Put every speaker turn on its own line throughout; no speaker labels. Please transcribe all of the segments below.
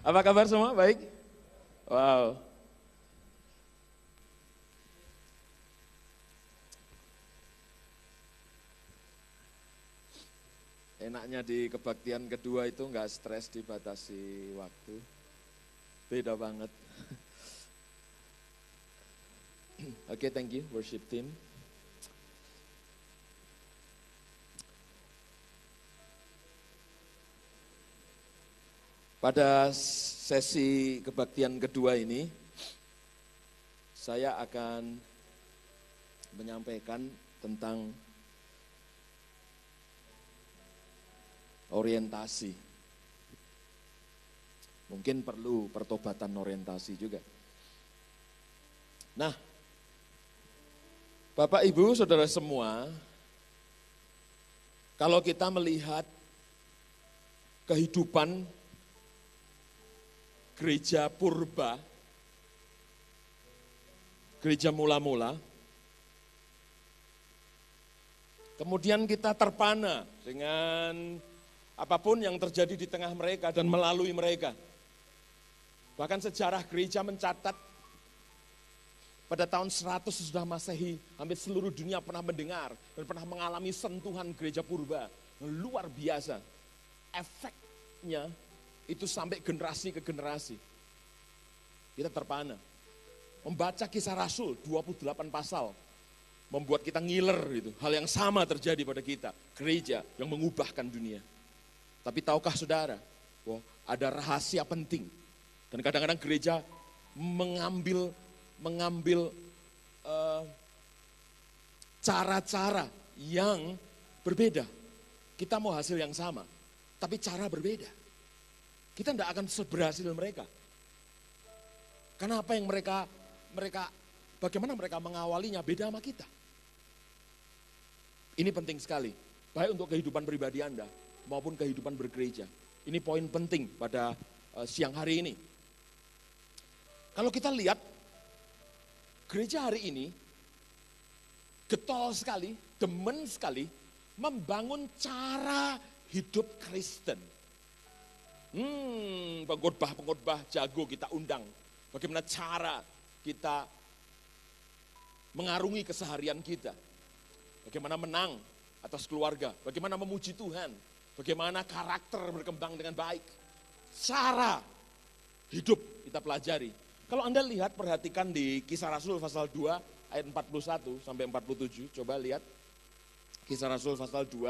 Apa kabar semua? Baik? Wow. Enaknya di kebaktian kedua itu nggak stres dibatasi waktu. Beda banget. Oke, thank you worship team. Pada sesi kebaktian kedua ini, saya akan menyampaikan tentang orientasi. Mungkin perlu pertobatan orientasi juga. Nah, Bapak Ibu, Saudara semua, kalau kita melihat kehidupan gereja purba, gereja mula-mula, kemudian kita terpana dengan apapun yang terjadi di tengah mereka dan melalui mereka. Bahkan sejarah gereja mencatat pada tahun 100 sesudah Masehi, hampir seluruh dunia pernah mendengar dan pernah mengalami sentuhan gereja purba. Luar biasa. Efeknya itu sampai generasi ke generasi. Kita terpana. Membaca Kisah Rasul 28 pasal membuat kita ngiler gitu. Hal yang sama terjadi pada kita, gereja yang mengubahkan dunia. Tapi tahukah saudara, bahwa ada rahasia penting. Dan kadang-kadang gereja mengambil cara-cara yang berbeda. Kita mau hasil yang sama, tapi cara berbeda. Kita tidak akan seberhasil mereka. Karena apa yang mereka bagaimana mereka mengawalinya beda sama kita. Ini penting sekali, baik untuk kehidupan pribadi Anda maupun kehidupan bergereja. Ini poin penting pada siang hari ini. Kalau kita lihat, gereja hari ini getol sekali, demen sekali, membangun cara hidup Kristen. Pengkhotbah jago kita undang. Bagaimana cara kita mengarungi keseharian kita. Bagaimana menang atas keluarga, bagaimana memuji Tuhan. Bagaimana karakter berkembang dengan baik. Cara hidup kita pelajari. Kalau Anda lihat, perhatikan di Kisah Rasul pasal 2 ayat 41 sampai 47. Coba lihat Kisah Rasul pasal 2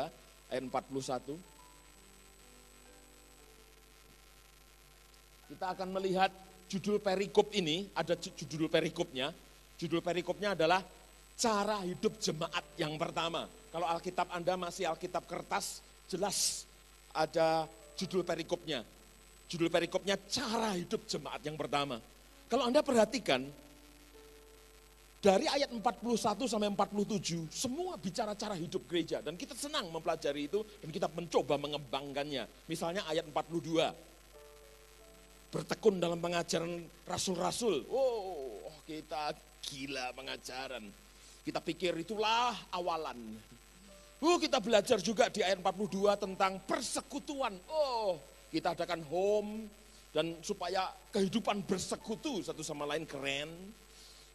ayat 41. Kita akan melihat judul perikop ini, ada judul perikopnya. Judul perikopnya adalah cara hidup jemaat yang pertama. Kalau Alkitab Anda masih Alkitab kertas, jelas ada judul perikopnya. Judul perikopnya cara hidup jemaat yang pertama. Kalau Anda perhatikan, dari ayat 41 sampai 47, semua bicara cara hidup gereja. Dan kita senang mempelajari itu dan kita mencoba mengembangkannya. Misalnya ayat 42, bertekun dalam pengajaran rasul-rasul. Oh, kita gila pengajaran. Kita pikir itulah awalan. Kita belajar juga di ayat 42 tentang persekutuan. Kita adakan home dan supaya kehidupan bersekutu satu sama lain keren.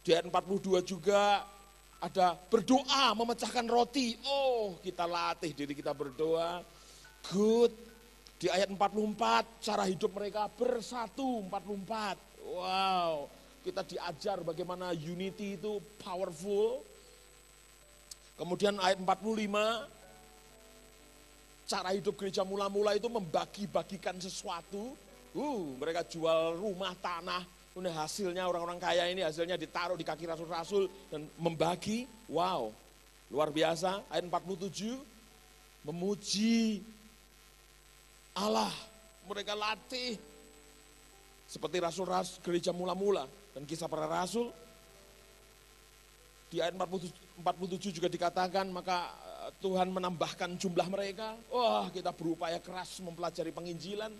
Di ayat 42 juga ada berdoa, memecahkan roti. Kita latih diri kita berdoa. Good. Di ayat 44 cara hidup mereka bersatu, 44. Wow, kita diajar bagaimana unity itu powerful. Kemudian ayat 45, cara hidup gereja mula-mula itu membagi-bagikan sesuatu. Mereka jual rumah, tanah, kemudian hasilnya orang-orang kaya ini hasilnya ditaruh di kaki rasul-rasul dan membagi. Wow, luar biasa. Ayat 47, memuji Allah. Mereka latih seperti rasul-rasul gereja mula-mula dan Kisah Para Rasul. Di ayat 47 juga dikatakan, maka Tuhan menambahkan jumlah mereka. Kita berupaya keras mempelajari penginjilan.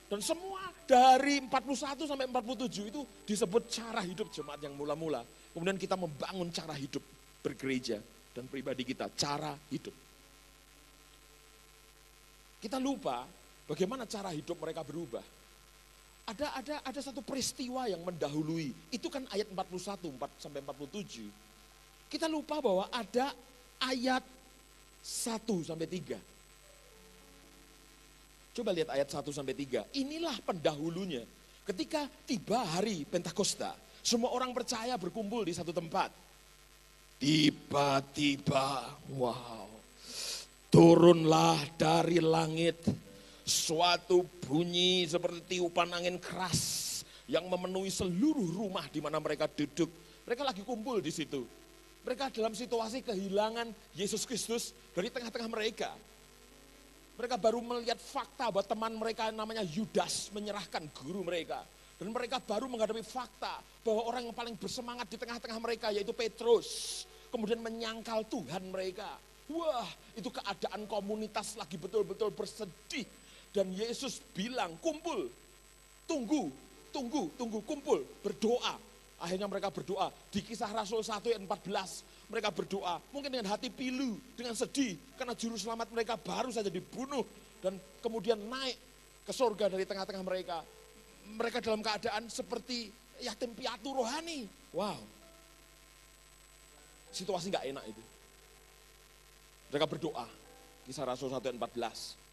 Dan semua dari 41 sampai 47 itu disebut cara hidup jemaat yang mula-mula. Kemudian kita membangun cara hidup bergereja dan pribadi kita, cara hidup. Kita lupa bagaimana cara hidup mereka berubah. Ada satu peristiwa yang mendahului. Itu kan ayat 41 sampai 47. Kita lupa bahwa ada ayat 1 sampai 3. Coba lihat ayat 1 sampai 3. Inilah pendahulunya. Ketika tiba hari Pentakosta, semua orang percaya berkumpul di satu tempat. Tiba-tiba, wow, turunlah dari langit suatu bunyi seperti tiupan angin keras yang memenuhi seluruh rumah di mana mereka duduk. Mereka lagi kumpul di situ. Mereka dalam situasi kehilangan Yesus Kristus dari tengah-tengah mereka. Mereka baru melihat fakta bahwa teman mereka namanya Yudas menyerahkan guru mereka. Dan mereka baru menghadapi fakta bahwa orang yang paling bersemangat di tengah-tengah mereka yaitu Petrus. Kemudian menyangkal Tuhan mereka. Wah, itu keadaan komunitas lagi betul-betul bersedih. Dan Yesus bilang, kumpul, tunggu, kumpul, berdoa. Akhirnya mereka berdoa. Di Kisah Rasul 1 ayat 14, mereka berdoa. Mungkin dengan hati pilu, dengan sedih. Karena juru selamat mereka baru saja dibunuh. Dan kemudian naik ke surga dari tengah-tengah mereka. Mereka dalam keadaan seperti yatim piatu rohani. Wow. Situasi gak enak itu. Mereka berdoa. Kisah Rasul 1 ayat 14.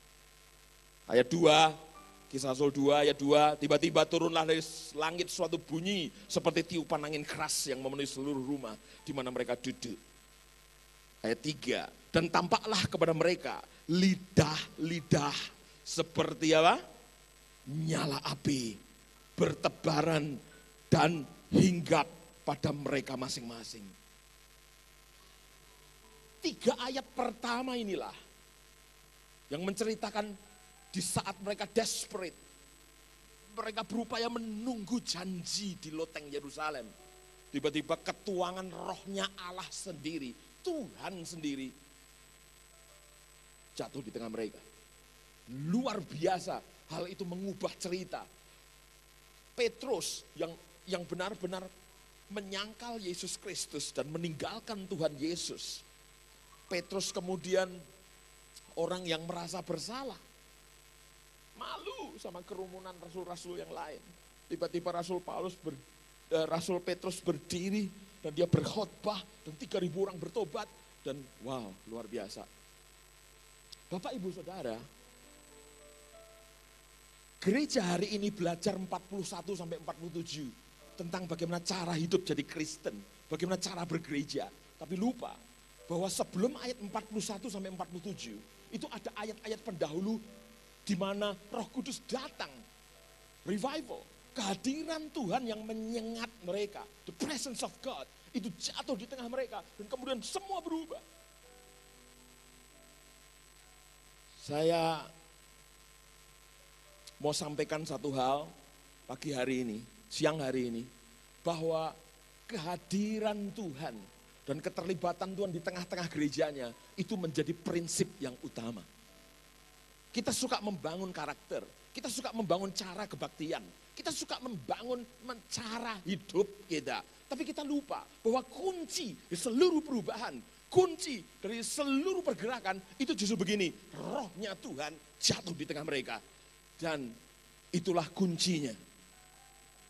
Ayat 2, Kisah Rasul 2 ayat 2, tiba-tiba turunlah dari langit suatu bunyi seperti tiupan angin keras yang memenuhi seluruh rumah di mana mereka duduk. Ayat 3, dan tampaklah kepada mereka lidah-lidah seperti apa? Nyala api, bertebaran dan hinggap pada mereka masing-masing. 3 ayat pertama inilah yang menceritakan di saat mereka desperate, mereka berupaya menunggu janji di loteng Yerusalem. Tiba-tiba ketuangan rohnya Allah sendiri, Tuhan sendiri, jatuh di tengah mereka. Luar biasa, hal itu mengubah cerita. Petrus yang benar-benar menyangkal Yesus Kristus dan meninggalkan Tuhan Yesus. Petrus kemudian orang yang merasa bersalah. Malu sama kerumunan rasul-rasul yang lain. Tiba-tiba Rasul Petrus berdiri dan dia berkhotbah dan 3.000 orang bertobat dan wow, luar biasa. Bapak Ibu Saudara, gereja hari ini belajar 41 sampai 47 tentang bagaimana cara hidup jadi Kristen, bagaimana cara bergereja. Tapi lupa bahwa sebelum ayat 41 sampai 47 itu ada ayat-ayat pendahulu di mana Roh Kudus datang, revival, kehadiran Tuhan yang menyengat mereka, the presence of God, itu jatuh di tengah mereka, dan kemudian semua berubah. Saya mau sampaikan satu hal pagi hari ini, siang hari ini, bahwa kehadiran Tuhan dan keterlibatan Tuhan di tengah-tengah gerejanya, itu menjadi prinsip yang utama. Kita suka membangun karakter, kita suka membangun cara kebaktian, kita suka membangun cara hidup kita. Tapi kita lupa bahwa kunci dari seluruh perubahan, kunci dari seluruh pergerakan itu justru begini, rohnya Tuhan jatuh di tengah mereka. Dan itulah kuncinya.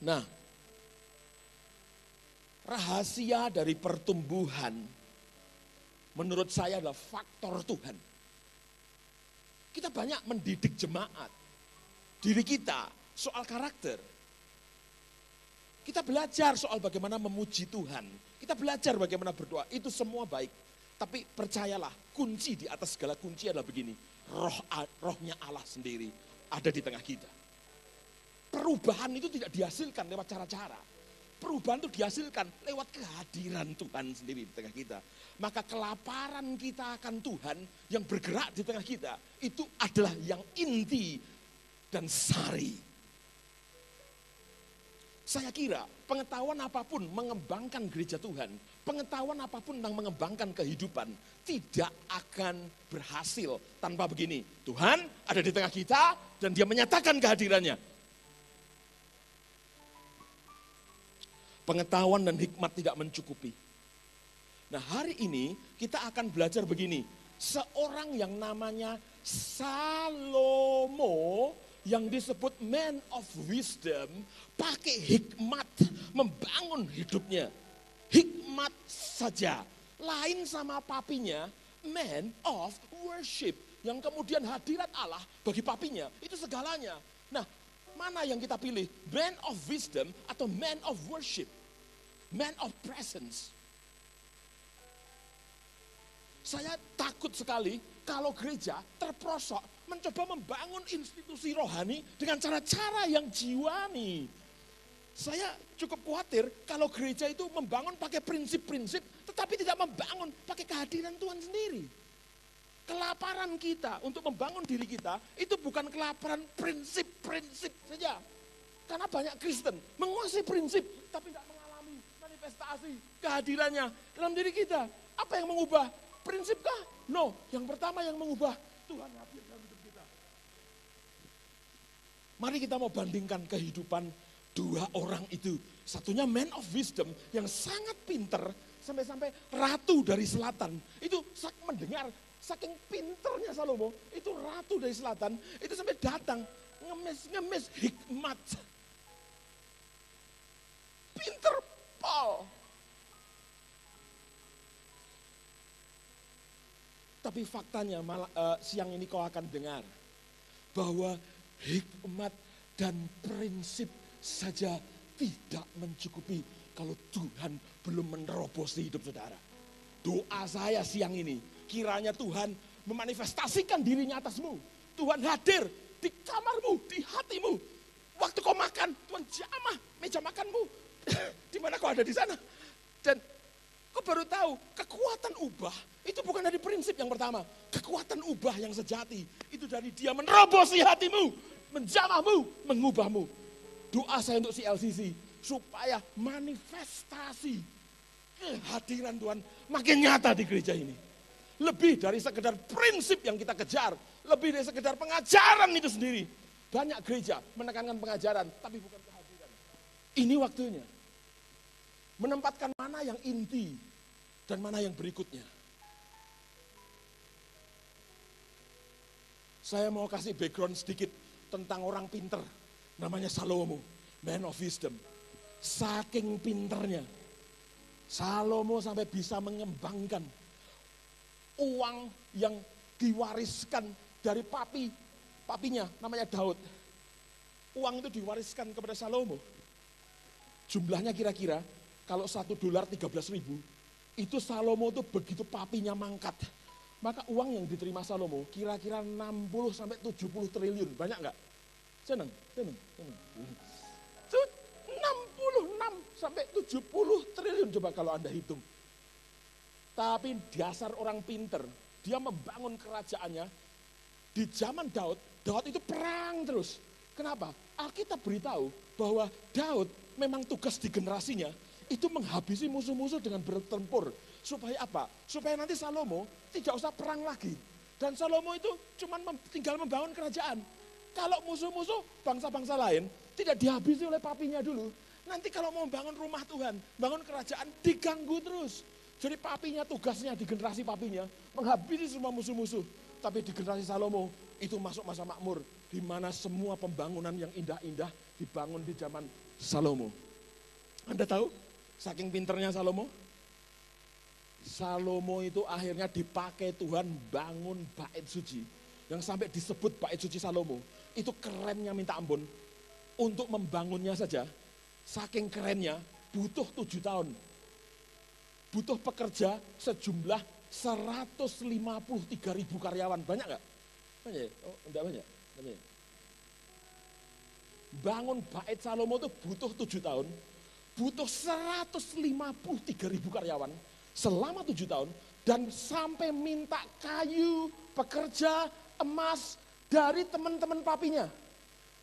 Nah, rahasia dari pertumbuhan menurut saya adalah faktor Tuhan. Kita banyak mendidik jemaat, diri kita soal karakter. Kita belajar soal bagaimana memuji Tuhan. Kita belajar bagaimana berdoa, itu semua baik. Tapi percayalah, kunci di atas segala kunci adalah begini. Rohnya Allah sendiri ada di tengah kita. Perubahan itu tidak dihasilkan lewat cara-cara. Perubahan itu dihasilkan lewat kehadiran Tuhan sendiri di tengah kita. Maka kelaparan kita akan Tuhan yang bergerak di tengah kita, itu adalah yang inti dan sari. Saya kira pengetahuan apapun mengembangkan gereja Tuhan, pengetahuan apapun tentang mengembangkan kehidupan, tidak akan berhasil tanpa begini. Tuhan ada di tengah kita dan dia menyatakan kehadirannya. Pengetahuan dan hikmat tidak mencukupi. Nah, hari ini kita akan belajar begini. Seorang yang namanya Salomo yang disebut man of wisdom pakai hikmat membangun hidupnya. Hikmat saja. Lain sama papinya, man of worship. Yang kemudian hadirat Allah bagi papinya, itu segalanya. Nah, mana yang kita pilih? Man of wisdom atau man of worship? Man of presence. Saya takut sekali kalau gereja terprosok mencoba membangun institusi rohani dengan cara-cara yang jiwani. Saya cukup khawatir kalau gereja itu membangun pakai prinsip-prinsip tetapi tidak membangun pakai kehadiran Tuhan sendiri. Kelaparan kita untuk membangun diri kita itu bukan kelaparan prinsip-prinsip saja. Karena banyak Kristen menguasai prinsip tapi tidak mengalami manifestasi kehadirannya dalam diri kita. Apa yang mengubah? Prinsipkah? No, yang pertama yang mengubah Tuhan hadir dalam hidup kita. Mari kita mau bandingkan kehidupan dua orang itu. Satunya man of wisdom yang sangat pinter sampai-sampai ratu dari selatan. Itu mendengar saking pinternya Salomo, itu ratu dari selatan, itu sampai datang ngemis hikmat. Pinter Paul. Tapi faktanya siang ini kau akan dengar bahwa hikmat dan prinsip saja tidak mencukupi kalau Tuhan belum menerobosi hidup saudara. Doa saya siang ini, kiranya Tuhan memanifestasikan dirinya atasmu. Tuhan hadir di kamarmu, di hatimu. Waktu kau makan, Tuhan jamah meja makanmu. Di mana kau ada di sana. Dan kau baru tahu kekuatan ubah itu bukan dari prinsip yang pertama. Kekuatan ubah yang sejati itu dari Dia menerobosi hatimu, menjamahmu, mengubahmu. Doa saya untuk CLCC supaya manifestasi kehadiran Tuhan makin nyata di gereja ini. Lebih dari sekedar prinsip yang kita kejar, lebih dari sekedar pengajaran itu sendiri. Banyak gereja menekankan pengajaran tapi bukan kehadiran. Ini waktunya menempatkan mana yang inti dan mana yang berikutnya. Saya mau kasih background sedikit tentang orang pinter, namanya Salomo, man of wisdom. Saking pinternya, Salomo sampai bisa mengembangkan uang yang diwariskan dari papinya, namanya Daud. Uang itu diwariskan kepada Salomo. Jumlahnya kira-kira, kalau $1 13.000, itu Salomo itu begitu papinya mangkat. Maka uang yang diterima Salomo kira-kira 60 sampai 70 triliun. Banyak enggak? Senang. 66 sampai 70 triliun coba kalau Anda hitung. Tapi dasar orang pinter, dia membangun kerajaannya di zaman Daud. Daud itu perang terus. Kenapa? Alkitab beritahu bahwa Daud memang tugas di generasinya itu menghabisi musuh-musuh dengan bertempur. Supaya apa? Supaya nanti Salomo tidak usah perang lagi. Dan Salomo itu cuma tinggal membangun kerajaan. Kalau musuh-musuh bangsa-bangsa lain tidak dihabisi oleh papinya dulu. Nanti kalau mau bangun rumah Tuhan, bangun kerajaan diganggu terus. Jadi papinya tugasnya di generasi papinya menghabisi semua musuh-musuh. Tapi di generasi Salomo itu masuk masa makmur. Di mana semua pembangunan yang indah-indah dibangun di zaman Salomo. Anda tahu saking pinternya Salomo? Salomo itu akhirnya dipakai Tuhan bangun bait suci. Yang sampai disebut bait suci Salomo. Itu kerennya minta ampun. Untuk membangunnya saja, saking kerennya butuh 7 tahun. Butuh pekerja sejumlah 153.000 karyawan. Banyak gak? Banyak ya? Oh, enggak banyak. Banyak. Bangun bait Salomo itu butuh 7 tahun. Butuh 153.000 karyawan. Selama 7 tahun dan sampai minta kayu, pekerja, emas dari teman-teman papinya.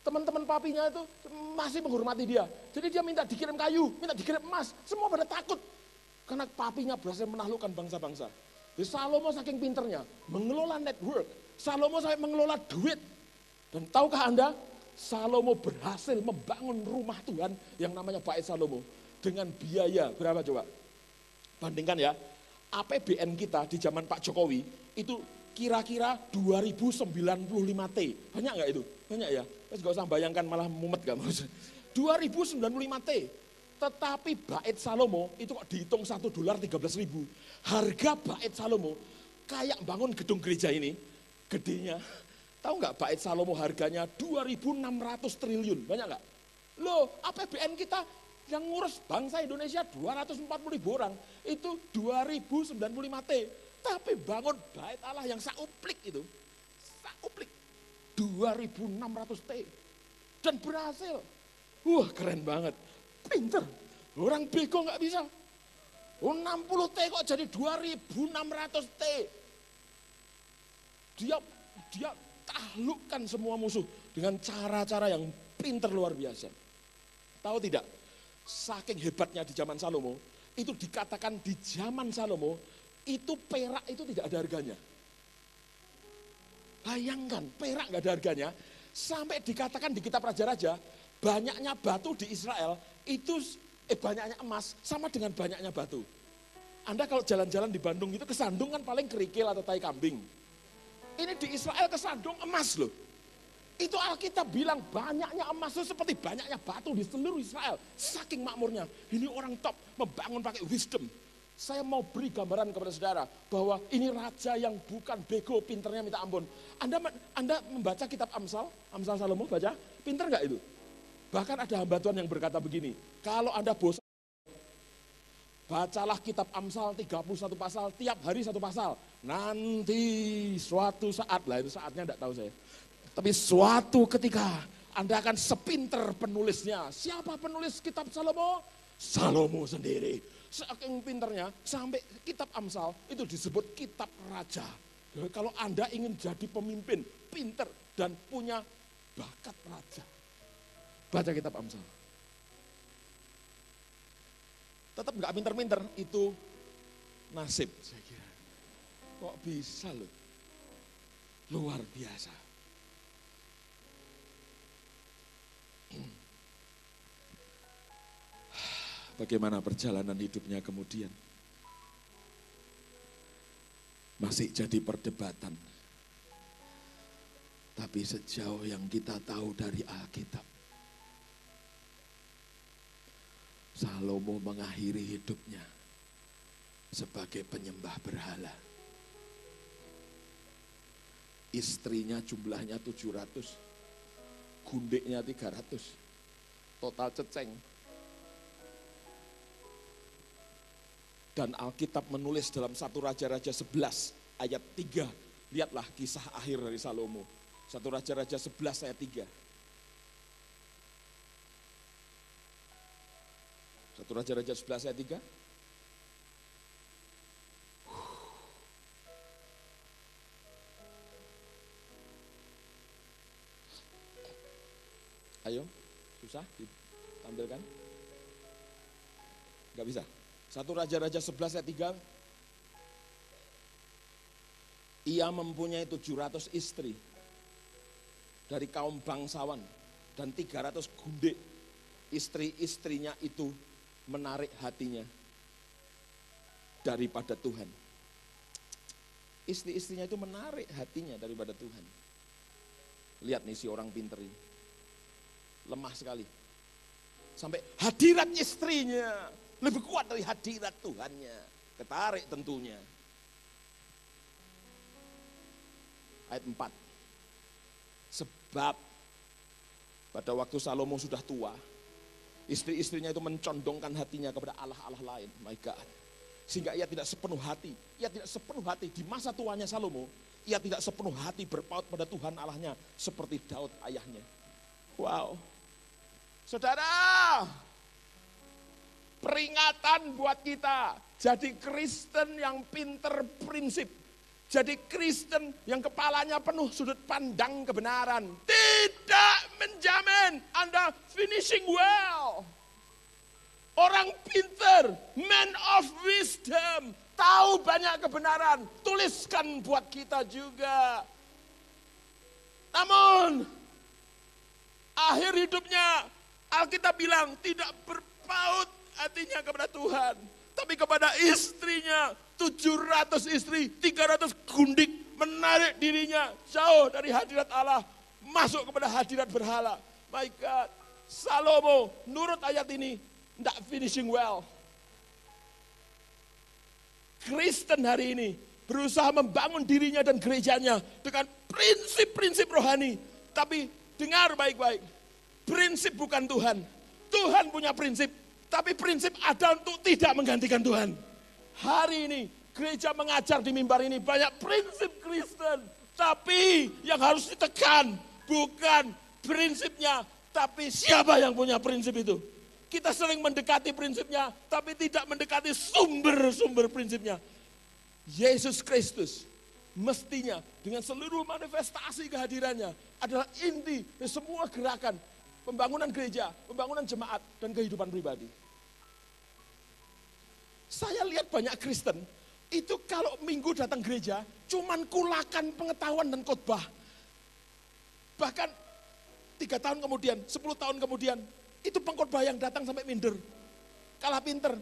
Teman-teman papinya itu masih menghormati dia. Jadi dia minta dikirim kayu, minta dikirim emas. Semua pada takut. Karena papinya berhasil menaklukkan bangsa-bangsa. Jadi Salomo saking pinternya mengelola network. Salomo sampai mengelola duit. Dan tahukah Anda? Salomo berhasil membangun rumah Tuhan yang namanya Bait Salomo. Dengan biaya berapa coba? Bandingkan ya, APBN kita di zaman Pak Jokowi itu kira-kira 2095 T. Banyak nggak itu? Banyak ya? Wes gak usah bayangkan malah mumet gak mau. 2095 T. Tetapi bait Salomo itu kok dihitung $1 13.000. Harga bait Salomo kayak bangun gedung gereja ini, gedenya. Tahu nggak bait Salomo harganya 2.600 triliun, banyak nggak? Loh, APBN kita yang ngurus bangsa Indonesia 240.000 orang, itu 2095 T. Tapi bangun bait Allah yang sauplik itu, sauplik 2.600 T. Dan berhasil. Wah, keren banget. Pinter. Orang bego nggak bisa. 60 T kok jadi 2.600 T. Dia taklukkan semua musuh dengan cara-cara yang pinter luar biasa. Tahu tidak? Saking hebatnya di zaman Salomo, itu dikatakan di zaman Salomo, itu perak itu tidak ada harganya. Bayangkan, perak nggak ada harganya, sampai dikatakan di kitab Raja-Raja, banyaknya batu di Israel, itu banyaknya emas sama dengan banyaknya batu. Anda kalau jalan-jalan di Bandung itu kesandung kan paling kerikil atau tai kambing. Ini di Israel kesandung emas loh. Itu Alkitab bilang banyaknya emas itu seperti banyaknya batu di seluruh Israel. Saking makmurnya. Ini orang top membangun pakai wisdom. Saya mau beri gambaran kepada saudara bahwa ini raja yang bukan bego, pinternya minta ampun. Anda membaca kitab Amsal Salomo baca, pinter nggak itu? Bahkan ada hamba Tuhan yang berkata begini, kalau Anda bosan, bacalah kitab Amsal 31 pasal, tiap hari satu pasal. Nanti suatu saat, lah itu saatnya enggak tahu saya. Tapi suatu ketika Anda akan sepinter penulisnya. Siapa penulis kitab Salomo? Salomo sendiri. Saking pinternya sampai kitab Amsal itu disebut kitab raja. Jadi, kalau Anda ingin jadi pemimpin, pinter dan punya bakat raja, baca kitab Amsal. Tetap nggak pinter-pinter, itu nasib saya kira. Kok bisa loh? Luar biasa. Bagaimana perjalanan hidupnya kemudian? Masih jadi perdebatan. Tapi sejauh yang kita tahu dari Alkitab, Salomo mengakhiri hidupnya sebagai penyembah berhala. Istrinya jumlahnya 700, gundiknya 300, total ceceng. Dan Alkitab menulis dalam 1 Raja-Raja 11 ayat 3. Lihatlah kisah akhir dari Salomo. 1 Raja-Raja 11 ayat 3. 1 Raja-Raja 11 ayat 3. Ayo, susah ditampilkan? Enggak bisa. 1 Raja-Raja 11 ayat 3. Ia mempunyai 700 istri dari kaum bangsawan dan 300 gundik. Istri-istrinya itu menarik hatinya daripada Tuhan. Istri-istrinya itu menarik hatinya daripada Tuhan. Lihat nih si orang pinter ini. Lemah sekali. Sampai hadirat istrinya lebih kuat dari hadirat Tuhannya. Ketarik tentunya. Ayat 4. Sebab pada waktu Salomo sudah tua, istri-istrinya itu mencondongkan hatinya kepada Allah-Allah lain. My God. Sehingga ia tidak sepenuh hati. Ia tidak sepenuh hati di masa tuanya Salomo. Ia tidak sepenuh hati berpaut pada Tuhan Allahnya seperti Daud ayahnya. Wow. Saudara, peringatan buat kita. Jadi Kristen yang pinter prinsip. Jadi Kristen yang kepalanya penuh sudut pandang kebenaran. Tidak menjamin Anda finishing well. Orang pinter, man of wisdom, tahu banyak kebenaran, tuliskan buat kita juga. Namun, akhir hidupnya Alkitab bilang tidak berpaut hatinya kepada Tuhan. Tapi kepada istrinya, 700 istri, 300 gundik menarik dirinya jauh dari hadirat Allah. masuk kepada hadirat berhala. My God, Salomo nurut ayat ini, tidak finishing well. Kristen hari ini berusaha membangun dirinya dan gerejanya dengan prinsip-prinsip rohani. Tapi dengar baik-baik, prinsip bukan Tuhan. Tuhan punya prinsip, tapi prinsip ada untuk tidak menggantikan Tuhan. Hari ini gereja mengajar di mimbar ini banyak prinsip Kristen. Tapi yang harus ditekan bukan prinsipnya, tapi siapa yang punya prinsip itu. Kita sering mendekati prinsipnya, tapi tidak mendekati sumber-sumber prinsipnya. Yesus Kristus mestinya dengan seluruh manifestasi kehadirannya adalah inti dari semua gerakan pembangunan gereja, pembangunan jemaat, dan kehidupan pribadi. Saya lihat banyak Kristen, itu kalau minggu datang gereja, cuman kulakan pengetahuan dan khotbah. Bahkan 3 tahun kemudian, 10 tahun kemudian, itu pengkhotbah yang datang sampai minder. Kalah pinter.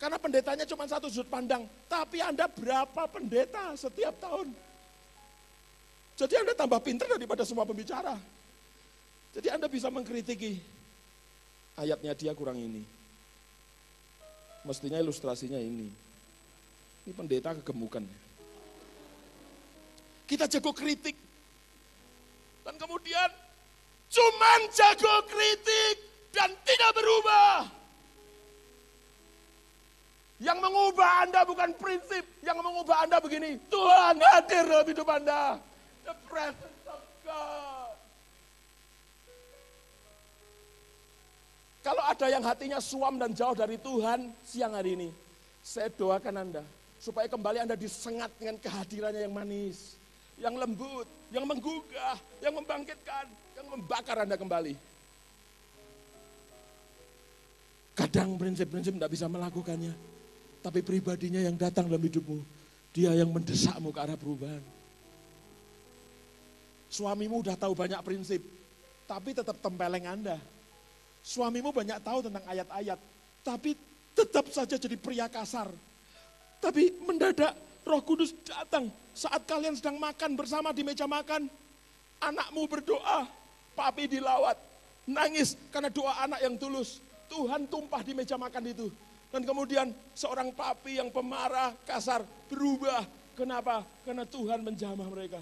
Karena pendetanya cuma satu sudut pandang. Tapi Anda berapa pendeta setiap tahun? Jadi Anda tambah pinter daripada semua pembicara. Jadi Anda bisa mengkritiki. Ayatnya dia kurang ini. Mestinya ilustrasinya ini. Ini pendeta kegemukan. Kita jago kritik. Dan kemudian cuman jago kritik dan tidak berubah. Yang mengubah Anda bukan prinsip, yang mengubah Anda begini, Tuhan hadir dalam hidup Anda. The presence of God. Kalau ada yang hatinya suam dan jauh dari Tuhan siang hari ini, saya doakan Anda supaya kembali Anda disengat dengan kehadirannya yang manis, yang lembut, yang menggugah, yang membangkitkan, yang membakar Anda kembali. Kadang prinsip-prinsip tidak bisa melakukannya, tapi pribadinya yang datang dalam hidupmu, dia yang mendesakmu ke arah perubahan. Suamimu udah tahu banyak prinsip, tapi tetap tempeleng Anda. Suamimu banyak tahu tentang ayat-ayat, tapi tetap saja jadi pria kasar. Tapi mendadak Roh Kudus datang saat kalian sedang makan bersama di meja makan. Anakmu berdoa, papi dilawat, nangis karena doa anak yang tulus. Tuhan tumpah di meja makan itu. Dan kemudian seorang papi yang pemarah, kasar, berubah. Kenapa? Karena Tuhan menjamah mereka.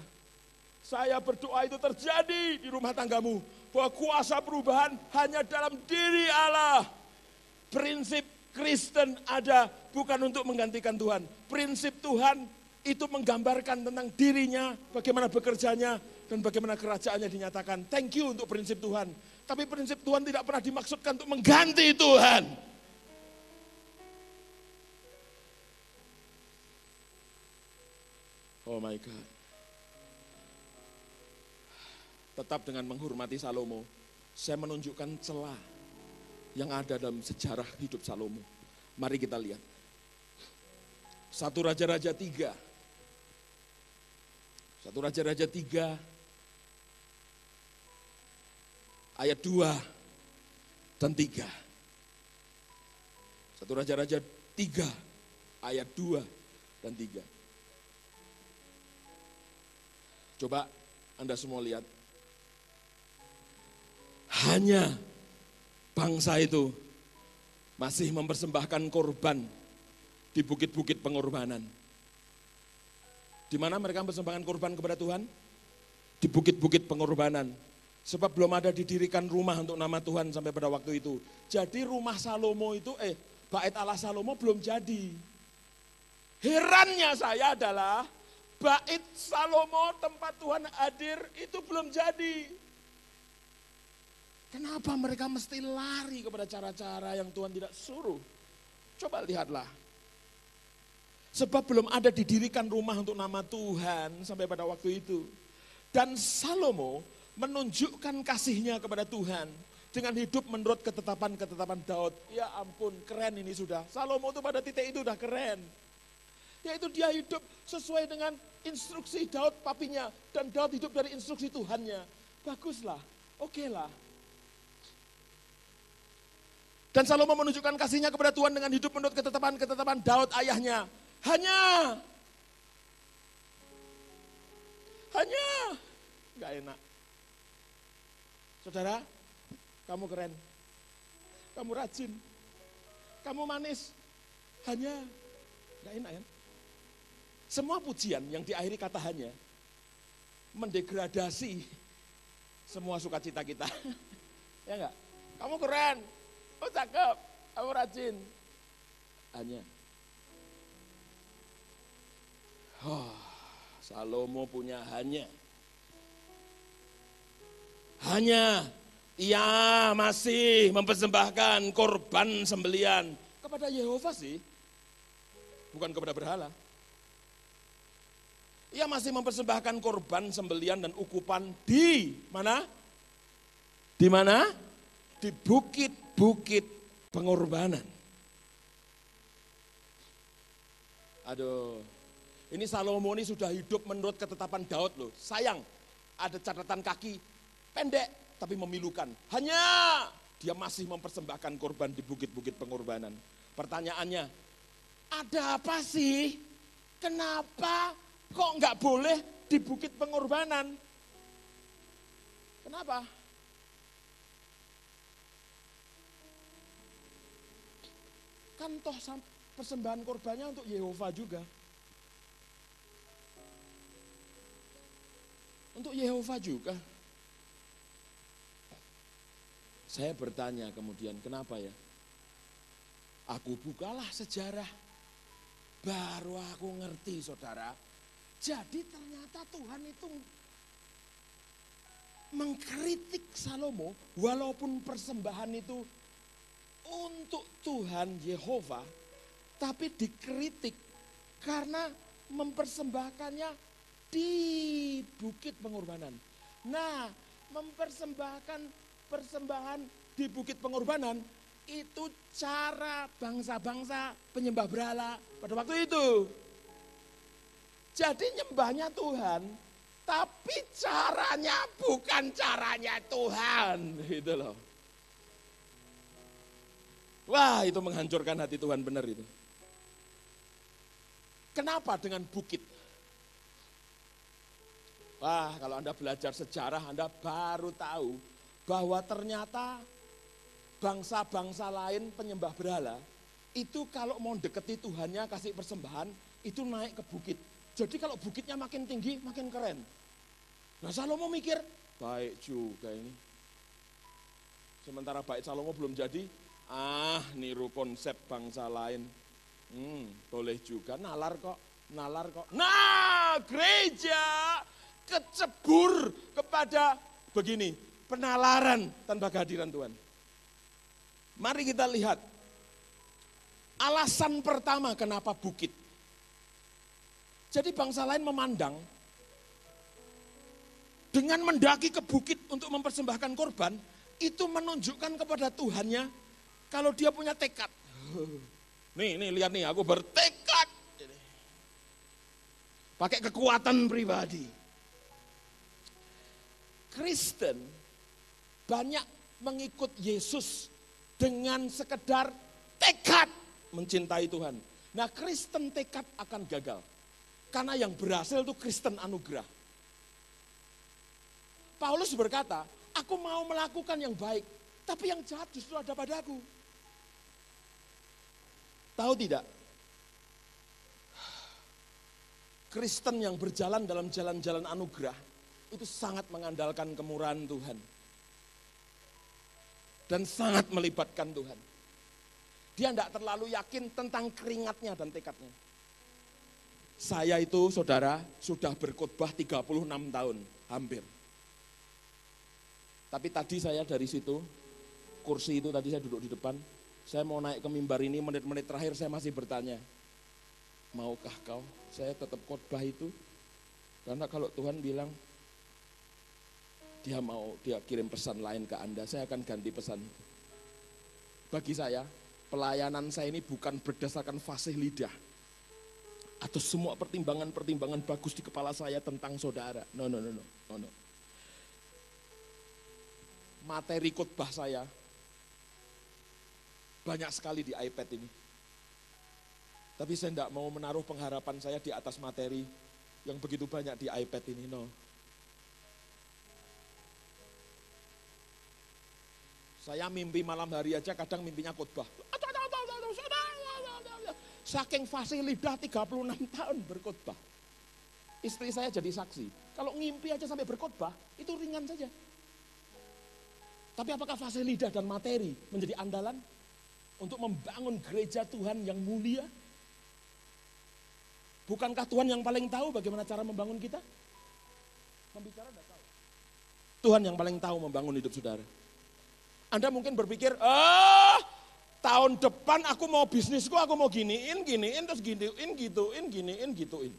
Saya berdoa itu terjadi di rumah tanggamu. Bahwa kuasa perubahan hanya dalam diri Allah. Prinsip Kristen ada bukan untuk menggantikan Tuhan. Prinsip Tuhan itu menggambarkan tentang dirinya, bagaimana bekerjanya, dan bagaimana kerajaannya dinyatakan. Thank you untuk prinsip Tuhan. Tapi prinsip Tuhan tidak pernah dimaksudkan untuk mengganti Tuhan. Oh my God. Tetap dengan menghormati Salomo, saya menunjukkan celah yang ada dalam sejarah hidup Salomo. Mari kita lihat. 1 Raja-Raja 3. 1 Raja-Raja 3 ayat 2 dan 3. 1 Raja-Raja 3 ayat 2 dan 3. Coba Anda semua lihat. Hanya bangsa itu masih mempersembahkan korban di bukit-bukit pengorbanan. Di mana mereka mempersembahkan korban kepada Tuhan? Di bukit-bukit pengorbanan. Sebab belum ada didirikan rumah untuk nama Tuhan sampai pada waktu itu. Jadi rumah Salomo itu, bait Allah Salomo belum jadi. Herannya saya adalah bait Salomo tempat Tuhan hadir itu belum jadi. Kenapa mereka mesti lari kepada cara-cara yang Tuhan tidak suruh? Coba lihatlah. Sebab belum ada didirikan rumah untuk nama Tuhan sampai pada waktu itu. Dan Salomo menunjukkan kasihnya kepada Tuhan dengan hidup menurut ketetapan-ketetapan Daud. Ya ampun, keren ini sudah. Salomo itu pada titik itu udah keren. Yaitu dia hidup sesuai dengan instruksi Daud papinya. Dan Daud hidup dari instruksi Tuhannya. Baguslah, oke lah. Dan Salomo menunjukkan kasihnya kepada Tuhan dengan hidup menurut ketetapan-ketetapan Daud ayahnya. Hanya Nggak enak. Saudara, kamu keren. Kamu rajin. Kamu manis. Hanya, nggak enak kan? Semua pujian yang diakhiri kata hanya, mendegradasi semua sukacita kita. Ya enggak? Kamu keren. Oh cakep. Kamu rajin. Hanya. Salomo punya hanya. Hanya ia masih mempersembahkan korban sembelian kepada Yehova sih. Bukan kepada berhala. Ia masih mempersembahkan korban sembelian dan ukupan di mana? Di mana? Di bukit-bukit pengorbanan. Aduh, ini Salomo ini sudah hidup menurut ketetapan Daud loh. Sayang, ada catatan kaki pendek tapi memilukan. Hanya dia masih mempersembahkan korban di bukit-bukit pengorbanan. Pertanyaannya, ada apa sih? Kenapa kok nggak boleh di bukit pengorbanan? Kenapa? Kan toh persembahan korbannya untuk Yehova juga. Untuk Yehova juga. Saya bertanya kemudian, kenapa ya? Aku bukalah sejarah, baru aku ngerti saudara. Jadi ternyata Tuhan itu mengkritik Salomo, walaupun persembahan itu untuk Tuhan Yehova, tapi dikritik karena mempersembahkannya di bukit pengorbanan. Nah, mempersembahkan persembahan di bukit pengorbanan itu cara bangsa-bangsa penyembah berhala pada waktu itu. Jadi nyembahnya Tuhan, tapi caranya bukan caranya Tuhan, gitu loh. Wah, itu menghancurkan hati Tuhan benar itu. Kenapa dengan bukit? Wah, kalau Anda belajar sejarah, Anda baru tahu bahwa ternyata bangsa-bangsa lain penyembah berhala, itu kalau mau deketi Tuhannya kasih persembahan, itu naik ke bukit. Jadi kalau bukitnya makin tinggi, makin keren. Nah Salomo mikir, baik juga ini. Sementara baik Salomo belum jadi, niru konsep bangsa lain. Boleh juga, nalar kok. Nah gereja kecebur kepada begini, penalaran tanpa kehadiran Tuhan. Mari kita lihat, alasan pertama kenapa bukit. Jadi bangsa lain memandang, dengan mendaki ke bukit untuk mempersembahkan korban, itu menunjukkan kepada Tuhannya, kalau dia punya tekad. Nih lihat nih, aku bertekad. Pakai kekuatan pribadi. Kristen banyak mengikut Yesus dengan sekedar tekad mencintai Tuhan. Nah Kristen tekad akan gagal. Karena yang berhasil itu Kristen anugerah. Paulus berkata, aku mau melakukan yang baik, tapi yang jahat justru ada padaku. Tahu tidak? Kristen yang berjalan dalam jalan-jalan anugerah, itu sangat mengandalkan kemurahan Tuhan. Dan sangat melibatkan Tuhan. Dia tidak terlalu yakin tentang keringatnya dan tekadnya. Saya itu saudara sudah berkhotbah 36 tahun, hampir. Tapi tadi saya dari situ, kursi itu tadi saya duduk di depan, saya mau naik ke mimbar ini, menit-menit terakhir saya masih bertanya, maukah kau saya tetap khotbah itu? Karena kalau Tuhan bilang, dia kirim pesan lain ke Anda, saya akan ganti pesan. Bagi saya, pelayanan saya ini bukan berdasarkan fasih lidah, atau semua pertimbangan-pertimbangan bagus di kepala saya tentang saudara. No. Materi khotbah saya banyak sekali di iPad ini. Tapi saya tidak mau menaruh pengharapan saya di atas materi yang begitu banyak di iPad ini. No. Saya mimpi malam hari aja kadang mimpinya khotbah. Saking fasih lidah 36 tahun berkhotbah. Istri saya jadi saksi. Kalau ngimpi aja sampai berkhotbah, itu ringan saja. Tapi apakah fasih lidah dan materi menjadi andalan untuk membangun gereja Tuhan yang mulia? Bukankah Tuhan yang paling tahu bagaimana cara membangun kita? Pembicara tidak tahu. Tuhan yang paling tahu membangun hidup saudara. Anda mungkin berpikir, tahun depan aku mau bisnisku, aku mau giniin, terus gituin.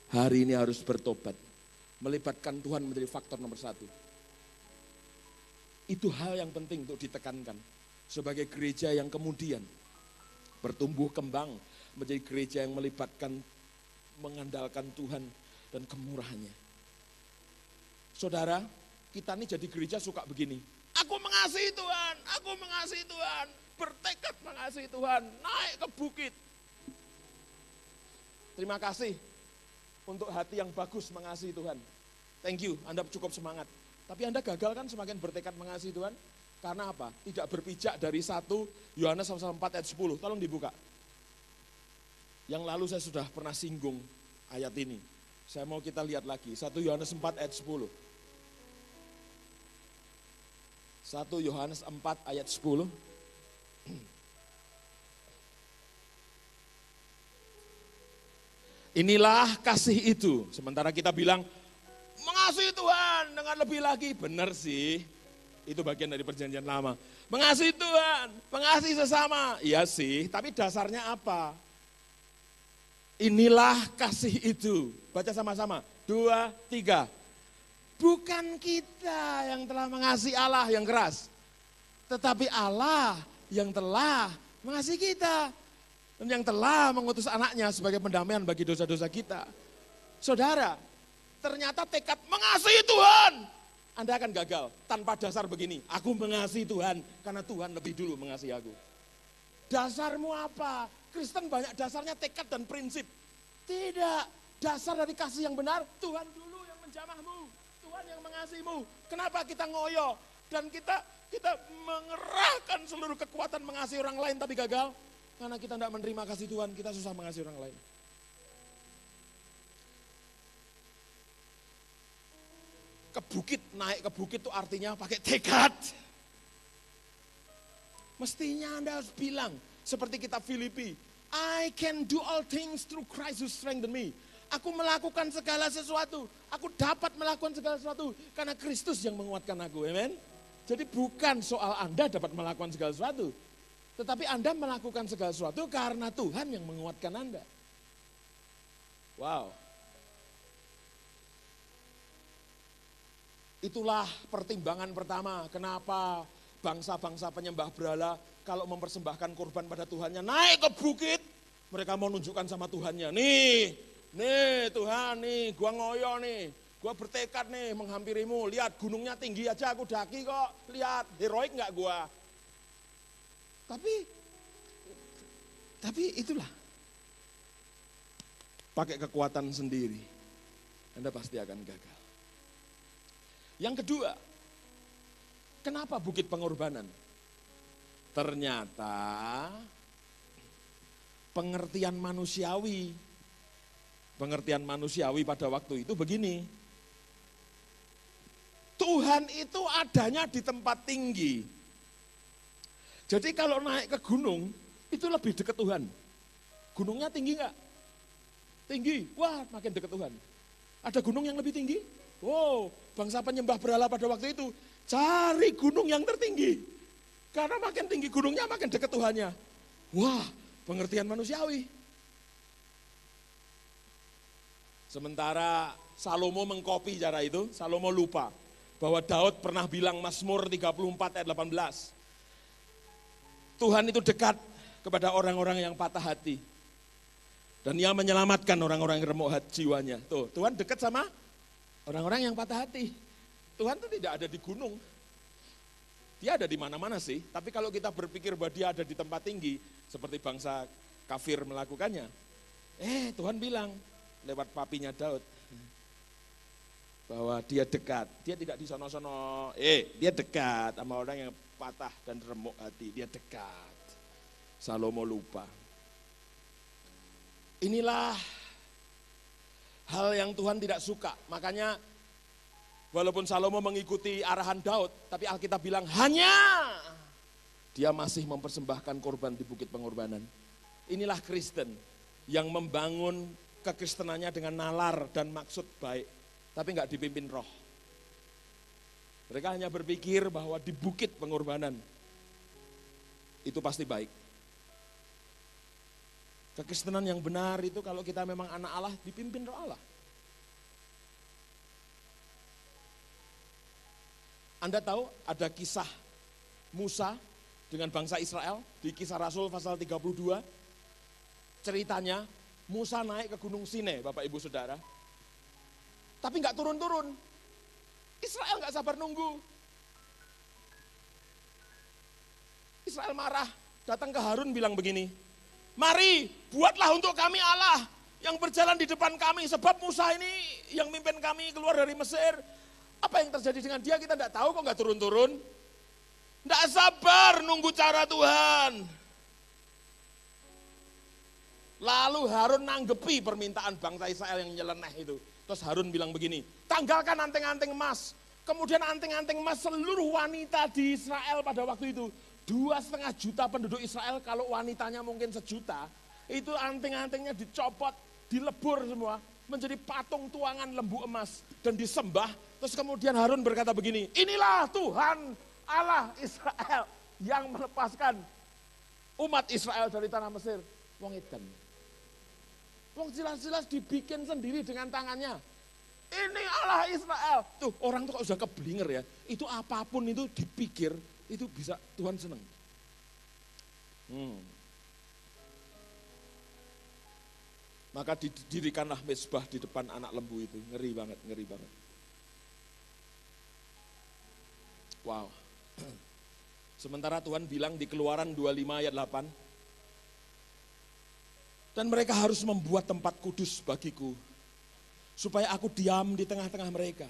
Hari ini harus bertobat. Melibatkan Tuhan menjadi faktor nomor 1. Itu hal yang penting untuk ditekankan. Sebagai gereja yang kemudian bertumbuh kembang menjadi gereja yang melibatkan, mengandalkan Tuhan dan kemurahannya. Saudara, kita ini jadi gereja suka begini. Aku mengasihi Tuhan, bertekad mengasihi Tuhan, naik ke bukit. Terima kasih untuk hati yang bagus mengasihi Tuhan. Thank you, Anda cukup semangat. Tapi Anda gagal kan semakin bertekad mengasihi Tuhan? Karena apa? Tidak berpijak dari 1 Yohanes 4 ayat 10. Tolong dibuka. Yang lalu saya sudah pernah singgung ayat ini. Saya mau kita lihat lagi. 1 Yohanes 4 ayat 10. 1 Yohanes 4 ayat 10. Inilah kasih itu. Sementara kita bilang, mengasihi Tuhan dengan lebih lagi. Benar sih, itu bagian dari perjanjian lama. Mengasihi Tuhan, mengasihi sesama. Iya sih, tapi dasarnya apa? Inilah kasih itu. Baca sama-sama, 2, 3. Bukan kita yang telah mengasihi Allah yang keras, tetapi Allah yang telah mengasihi kita. Dan yang telah mengutus anaknya sebagai pendamaian bagi dosa-dosa kita. Saudara, ternyata tekad mengasihi Tuhan, Anda akan gagal tanpa dasar begini. Aku mengasihi Tuhan karena Tuhan lebih dulu mengasihi aku. Dasarmu apa? Kristen banyak dasarnya tekad dan prinsip. Tidak, dasar dari kasih yang benar, Tuhan dulu yang menjamahmu. Tuhan yang mengasihimu. Kenapa kita ngoyo dan kita mengerahkan seluruh kekuatan mengasihi orang lain tapi gagal? Karena kita tidak menerima kasih Tuhan, kita susah mengasihi orang lain. Naik ke bukit itu artinya pakai tekad. Mestinya Anda harus bilang, seperti kitab Filipi, I can do all things through Christ who strengthen me. Aku melakukan segala sesuatu, aku dapat melakukan segala sesuatu karena Kristus yang menguatkan aku, amen. Jadi bukan soal Anda dapat melakukan segala sesuatu, tetapi Anda melakukan segala sesuatu karena Tuhan yang menguatkan Anda. Wow. Itulah pertimbangan pertama, kenapa bangsa-bangsa penyembah berhala kalau mempersembahkan korban pada Tuhannya naik ke bukit, mereka mau nunjukkan sama Tuhannya, nih Tuhan nih, gua ngoyo nih, gua bertekad nih menghampirimu, lihat gunungnya tinggi aja aku daki kok, lihat heroik gak gua. Tapi itulah, pakai kekuatan sendiri, Anda pasti akan gagal. Yang kedua, kenapa bukit pengorbanan? Ternyata pengertian manusiawi pada waktu itu begini. Tuhan itu adanya di tempat tinggi. Jadi kalau naik ke gunung, itu lebih dekat Tuhan. Gunungnya tinggi enggak? Tinggi, wah makin dekat Tuhan. Ada gunung yang lebih tinggi? Wow, bangsa penyembah berhala pada waktu itu cari gunung yang tertinggi. Karena makin tinggi gunungnya makin dekat Tuhannya. Wah, pengertian manusiawi. Sementara Salomo mengkopi cara itu, Salomo lupa bahwa Daud pernah bilang Mazmur 34 ayat 18. Tuhan itu dekat kepada orang-orang yang patah hati. Dan ia menyelamatkan orang-orang yang remuk hati jiwanya. Tuh, Tuhan dekat sama orang-orang yang patah hati. Tuhan itu tidak ada di gunung. Dia ada di mana-mana sih, tapi kalau kita berpikir bahwa dia ada di tempat tinggi, seperti bangsa kafir melakukannya. Tuhan bilang, lewat papinya Daud, Bahwa dia dekat, dia tidak di sono-sono, dia dekat sama orang yang patah dan remuk hati, dia dekat. Salomo lupa. Inilah hal yang Tuhan tidak suka, makanya walaupun Salomo mengikuti arahan Daud, tapi Alkitab bilang hanya dia masih mempersembahkan korban di bukit pengorbanan. Inilah Kristen yang membangun kekristenannya dengan nalar dan maksud baik. Tapi enggak dipimpin roh. Mereka hanya berpikir bahwa di bukit pengorbanan itu pasti baik. Kekristenan yang benar itu kalau kita memang anak Allah dipimpin roh Allah. Anda tahu ada kisah Musa dengan bangsa Israel di Kisah Rasul pasal 32. Ceritanya Musa naik ke Gunung Sinai, Bapak Ibu Saudara. Tapi enggak turun-turun. Israel enggak sabar nunggu. Israel marah, datang ke Harun bilang begini, mari buatlah untuk kami Allah yang berjalan di depan kami. Sebab Musa ini yang mimpin kami keluar dari Mesir. Apa yang terjadi dengan dia kita enggak tahu kok enggak turun-turun. Enggak sabar nunggu cara Tuhan. Lalu Harun nanggepi permintaan bangsa Israel yang nyeleneh itu. Terus Harun bilang begini, tanggalkan anting-anting emas. Kemudian anting-anting emas seluruh wanita di Israel pada waktu itu. 2,5 juta penduduk Israel, kalau wanitanya mungkin 1 juta. Itu anting-antingnya dicopot, dilebur semua. Menjadi patung tuangan lembu emas. Dan disembah. Terus kemudian Harun berkata begini, inilah Tuhan Allah Israel yang melepaskan umat Israel dari tanah Mesir. Wong edan. Wong jelas-jelas dibikin sendiri dengan tangannya. Ini Allah Israel. Tuh orang tuh kok sudah keblinger ya. Itu apapun itu dipikir, itu bisa Tuhan senang. Maka didirikanlah mezbah di depan anak lembu itu. Ngeri banget, ngeri banget. Wow. Sementara Tuhan bilang di Keluaran 25 ayat 8. Dan mereka harus membuat tempat kudus bagiku, supaya aku diam di tengah-tengah mereka.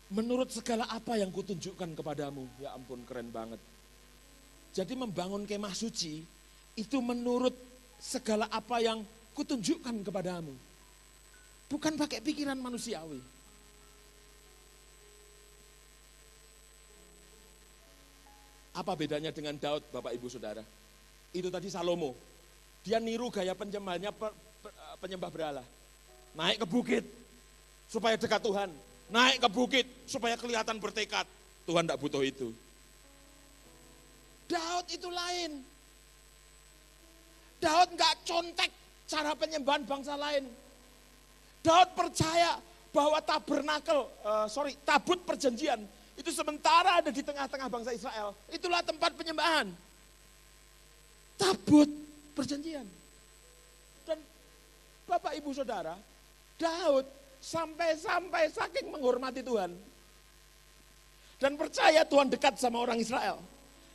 Menurut segala apa yang kutunjukkan kepadamu, ya ampun keren banget. Jadi membangun kemah suci, itu menurut segala apa yang kutunjukkan kepadamu. Bukan pakai pikiran manusiawi. Apa bedanya dengan Daud, Bapak Ibu Saudara? Itu tadi Salomo, dia niru gaya penyembahnya penyembah berhala. Naik ke bukit supaya dekat Tuhan, naik ke bukit supaya kelihatan bertekad. Tuhan tidak butuh itu. Daud itu lain. Daud nggak contek cara penyembahan bangsa lain. Daud percaya bahwa tabut perjanjian itu sementara ada di tengah-tengah bangsa Israel. Itulah tempat penyembahan. Tabut perjanjian. Dan Bapak Ibu Saudara, Daud sampai saking menghormati Tuhan dan percaya Tuhan dekat sama orang Israel.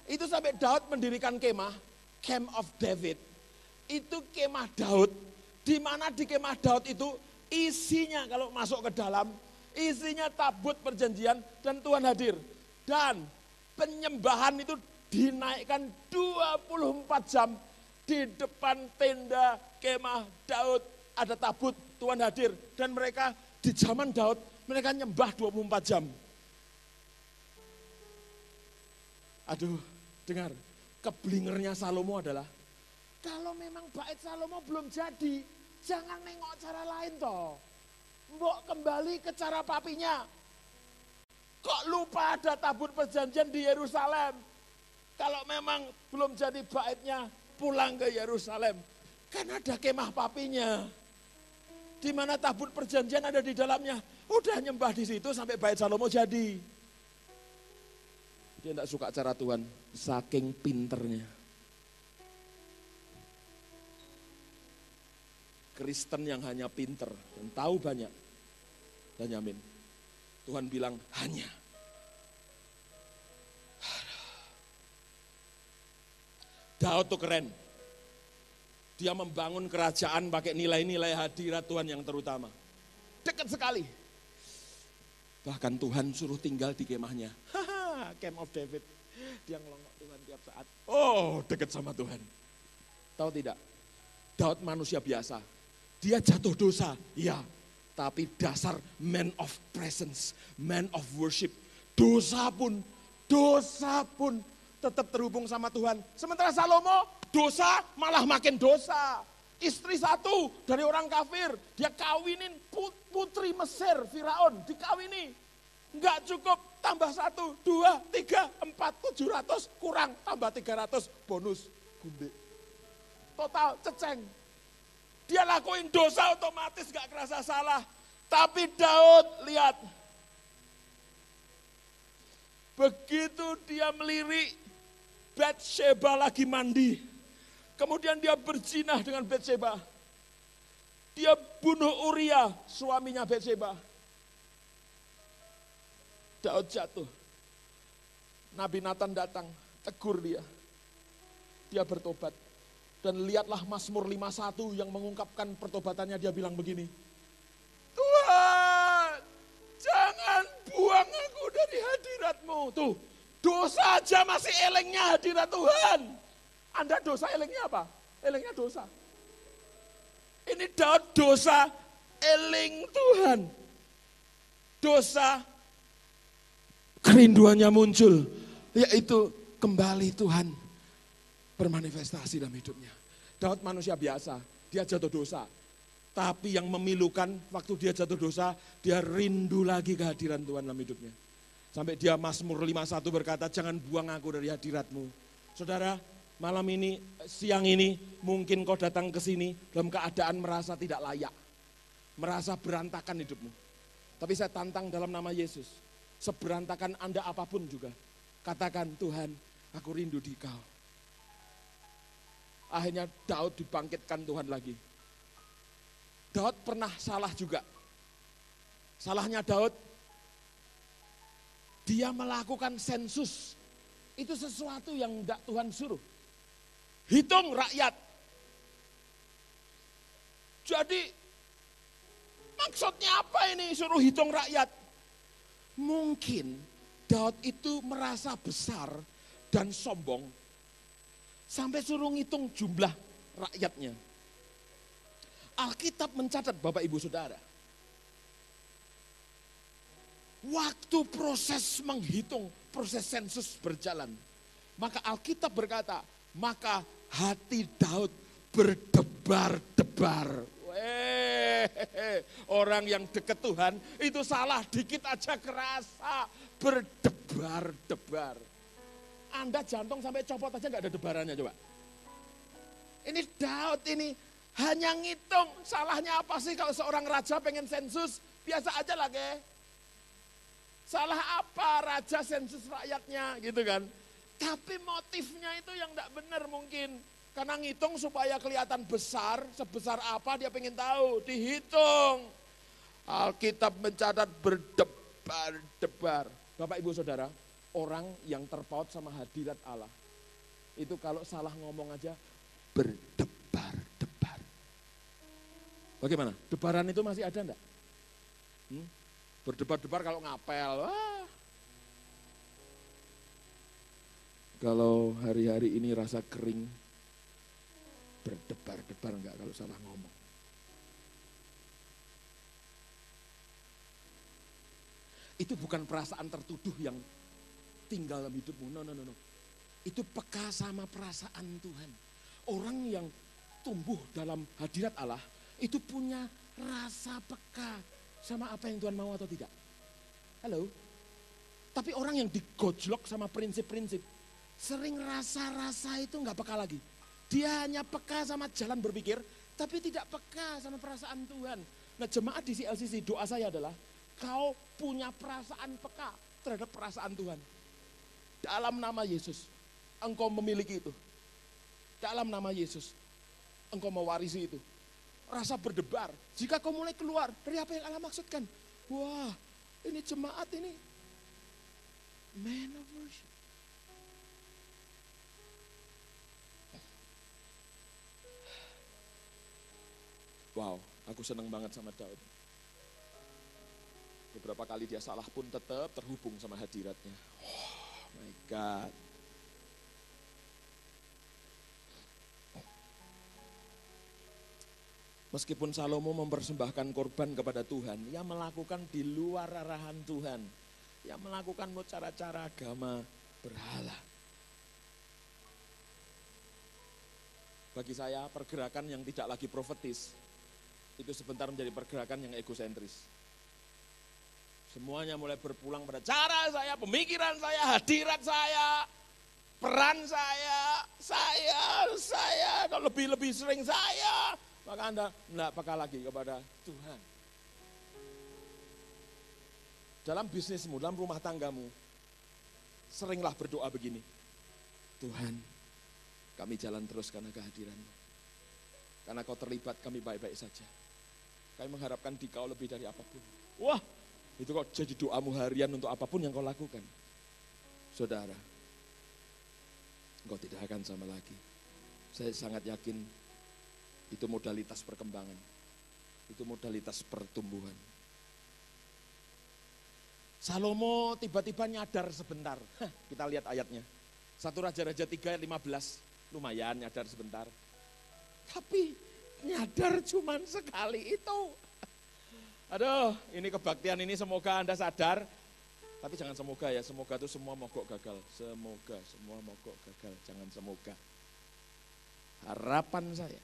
Itu sampai Daud mendirikan kemah, Camp of David. Itu kemah Daud, di mana di kemah Daud itu isinya kalau masuk ke dalam, isinya tabut perjanjian dan Tuhan hadir. Dan penyembahan itu dinaikkan 24 jam di depan tenda kemah Daud. Ada tabut, Tuhan hadir. Dan mereka di zaman Daud, mereka nyembah 24 jam. Aduh, dengar, keblingernya Salomo adalah, kalau memang bait Salomo belum jadi, jangan nengok cara lain toh. Mbok kembali ke cara papinya. Kok lupa ada tabut perjanjian di Yerusalem? Kalau memang belum jadi baitnya, pulang ke Yerusalem. Kan ada kemah papinya. Di mana tabut perjanjian ada di dalamnya. Udah nyembah di situ sampai bait Salomo jadi. Dia tidak suka cara Tuhan, saking pinternya. Kristen yang hanya pinter dan tahu banyak. Dan yamin. Tuhan bilang hanya. Daud tuh keren. Dia membangun kerajaan pakai nilai-nilai hadirat Tuhan yang terutama. dekat sekali. Bahkan Tuhan suruh tinggal di kemahnya. Haha, Camp of David. Dia ngelongok Tuhan tiap saat. Oh, dekat sama Tuhan. Tahu tidak? Daud manusia biasa. Dia jatuh dosa, ya. Tapi dasar man of presence, man of worship. Dosa pun tetap terhubung sama Tuhan. Sementara Salomo, dosa malah makin dosa. Istri satu dari orang kafir, dia kawinin putri Mesir, Firaun, dikawini. Enggak cukup, tambah 1, 2, 3, 4, 700, kurang, tambah 300, bonus, gundik. Total, ceceng. Dia lakuin dosa otomatis gak kerasa salah. Tapi Daud, lihat. Begitu dia melirik, Batsheba lagi mandi. Kemudian dia berzinah dengan Batsheba. Dia bunuh Uria, suaminya Batsheba. Daud jatuh. Nabi Nathan datang, tegur dia. Dia bertobat. Dan lihatlah Mazmur 51 yang mengungkapkan pertobatannya, dia bilang begini. Tuhan, jangan buang aku dari hadirat-Mu. Tuh, dosa aja masih elengnya hadirat Tuhan. Anda dosa elengnya apa? Elengnya dosa. Ini Daud dosa eling Tuhan. Dosa kerinduannya muncul. Yaitu kembali Tuhan bermanifestasi dalam hidupnya. Daud manusia biasa, dia jatuh dosa. Tapi yang memilukan waktu dia jatuh dosa, dia rindu lagi kehadiran Tuhan dalam hidupnya. Sampai dia Mazmur 51 berkata, jangan buang aku dari hadirat-Mu. Saudara, malam ini, siang ini, mungkin kau datang ke sini dalam keadaan merasa tidak layak. Merasa berantakan hidupmu. Tapi saya tantang dalam nama Yesus. Seberantakan Anda apapun juga. Katakan, Tuhan, aku rindu di Kau. Akhirnya Daud dibangkitkan Tuhan lagi. Daud pernah salah juga. Salahnya Daud, dia melakukan sensus. Itu sesuatu yang tidak Tuhan suruh. Hitung rakyat. Jadi maksudnya apa ini suruh hitung rakyat? Mungkin Daud itu merasa besar dan sombong sampai suruh ngitung jumlah rakyatnya. Alkitab mencatat Bapak Ibu Saudara. Waktu proses menghitung, proses sensus berjalan. Maka Alkitab berkata, maka hati Daud berdebar-debar. Orang yang dekat Tuhan itu salah dikit aja kerasa berdebar-debar. Anda jantung sampai copot aja gak ada debarannya coba. Ini Daud ini hanya ngitung salahnya apa sih kalau seorang raja pengen sensus, biasa aja lah ke. Salah apa raja sensus rakyatnya gitu kan. Tapi motifnya itu yang tidak benar mungkin. Karena ngitung supaya kelihatan besar, sebesar apa dia pengen tahu, dihitung. Alkitab mencatat berdebar-debar. Bapak Ibu Saudara, orang yang terpaut sama hadirat Allah, itu kalau salah ngomong aja berdebar-debar. Bagaimana? Debaran itu masih ada enggak? Berdebar-debar kalau ngapel, wah. Kalau hari-hari ini rasa kering, berdebar-debar enggak kalau salah ngomong. Itu bukan perasaan tertuduh yang tinggal dalam hidupmu, no. Itu peka sama perasaan Tuhan. Orang yang tumbuh dalam hadirat Allah, itu punya rasa peka sama apa yang Tuhan mau atau tidak. Halo? Tapi orang yang digojlok sama prinsip-prinsip, sering rasa-rasa itu enggak peka lagi. Dia hanya peka sama jalan berpikir, tapi tidak peka sama perasaan Tuhan. Nah jemaat di CLCC, doa saya adalah, kau punya perasaan peka terhadap perasaan Tuhan. Dalam nama Yesus, engkau memiliki itu. Dalam nama Yesus, engkau mewarisi itu. Rasa berdebar, jika kau mulai keluar dari apa yang Allah maksudkan. Wah, ini jemaat ini, man of worship. Wow, aku senang banget sama Daud. Beberapa kali dia salah pun tetap terhubung sama hadiratnya. Oh my God. Meskipun Salomo mempersembahkan korban kepada Tuhan, ia melakukan di luar arahan Tuhan. Ia melakukan cara-cara agama berhala. Bagi saya pergerakan yang tidak lagi profetis, itu sebentar menjadi pergerakan yang egosentris. Semuanya mulai berpulang pada cara saya, pemikiran saya, hadirat saya, peran saya, kalau lebih sering saya, maka Anda tidak peka lagi kepada Tuhan. Dalam bisnismu, dalam rumah tanggamu, seringlah berdoa begini, Tuhan, kami jalan terus karena kehadiran-Mu. Karena Kau terlibat, kami baik-baik saja. Kami mengharapkan di Kau lebih dari apapun. Wah, itu kok jadi doamu harian untuk apapun yang kau lakukan. Saudara, engkau tidak akan sama lagi. Saya sangat yakin itu modalitas perkembangan. Itu modalitas pertumbuhan. Salomo tiba-tiba nyadar sebentar. Kita lihat ayatnya. 1 Raja-Raja 3 ayat 15. Lumayan nyadar sebentar. Tapi nyadar cuman sekali itu. Aduh, ini kebaktian ini semoga Anda sadar. Tapi jangan semoga ya, semoga itu semua mogok gagal. Semoga, semua mogok gagal, jangan semoga. Harapan saya.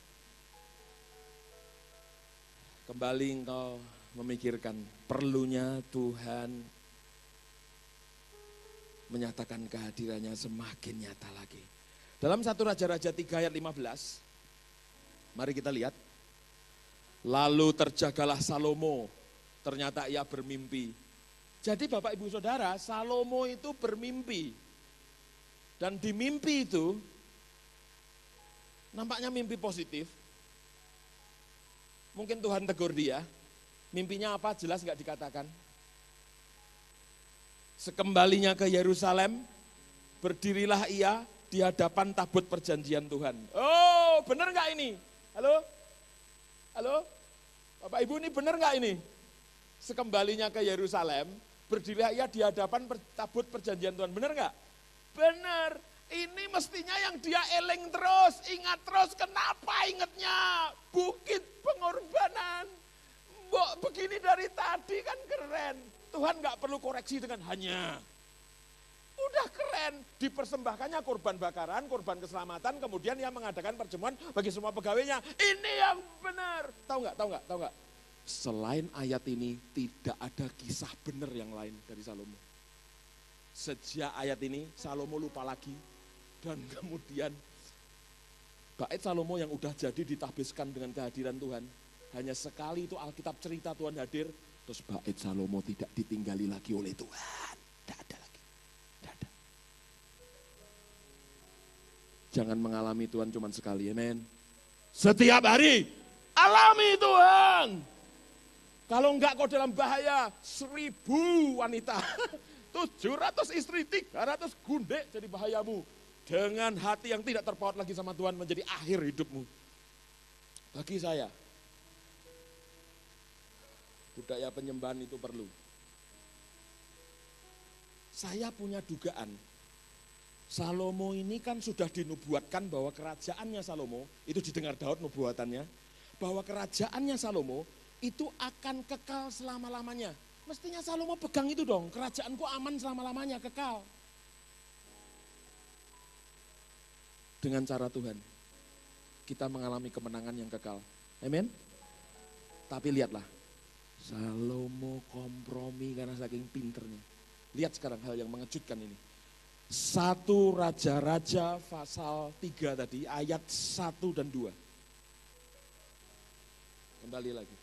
Kembali engkau memikirkan perlunya Tuhan menyatakan kehadirannya semakin nyata lagi. Dalam 1 Raja-Raja 3 ayat 15, mari kita lihat. Lalu terjagalah Salomo, ternyata ia bermimpi. Jadi Bapak Ibu Saudara, Salomo itu bermimpi. Dan di mimpi itu, nampaknya mimpi positif. Mungkin Tuhan tegur dia, mimpinya apa jelas nggak dikatakan. Sekembalinya ke Yerusalem, berdirilah ia di hadapan tabut perjanjian Tuhan. Oh, benar nggak ini? Halo? Halo? Bapak Ibu ini benar nggak ini? Sekembalinya ke Yerusalem, berdirilah ia di hadapan tabut perjanjian Tuhan. Benar nggak? Benar. Ini mestinya yang dia eling terus, ingat terus. Kenapa ingatnya? Bukit pengorbanan. Mbok begini dari tadi kan keren. Tuhan nggak perlu koreksi dengan hanya. Udah keren, dipersembahkannya korban bakaran, korban keselamatan, kemudian ia mengadakan perjamuan bagi semua pegawainya. Ini yang benar. Tahu nggak? Selain ayat ini tidak ada kisah benar yang lain dari Salomo. Sejak ayat ini Salomo lupa lagi dan kemudian bait Salomo yang udah jadi ditahbiskan dengan kehadiran Tuhan. Hanya sekali itu Alkitab cerita Tuhan hadir, terus bait Salomo tidak ditinggali lagi oleh Tuhan. Tidak ada lagi. Tidak ada. Jangan mengalami Tuhan cuma sekali, amen. Setiap hari alami Tuhan. Kalau enggak kau dalam bahaya, 1000 wanita, 700 istri, 300 gundek jadi bahayamu. Dengan hati yang tidak terpaut lagi sama Tuhan menjadi akhir hidupmu. Bagi saya, budaya penyembahan itu perlu. Saya punya dugaan, Salomo ini kan sudah dinubuatkan bahwa kerajaannya Salomo, itu didengar Daud nubuatannya, bahwa kerajaannya Salomo itu akan kekal selama-lamanya. Mestinya Salomo pegang itu dong, kerajaanku aman selama-lamanya, kekal. Dengan cara Tuhan, kita mengalami kemenangan yang kekal. Amin. Tapi lihatlah, Salomo kompromi karena saking pinternya. Lihat sekarang hal yang mengejutkan ini. 1 Raja-Raja pasal 3 tadi, ayat 1 dan 2. Kembali lagi.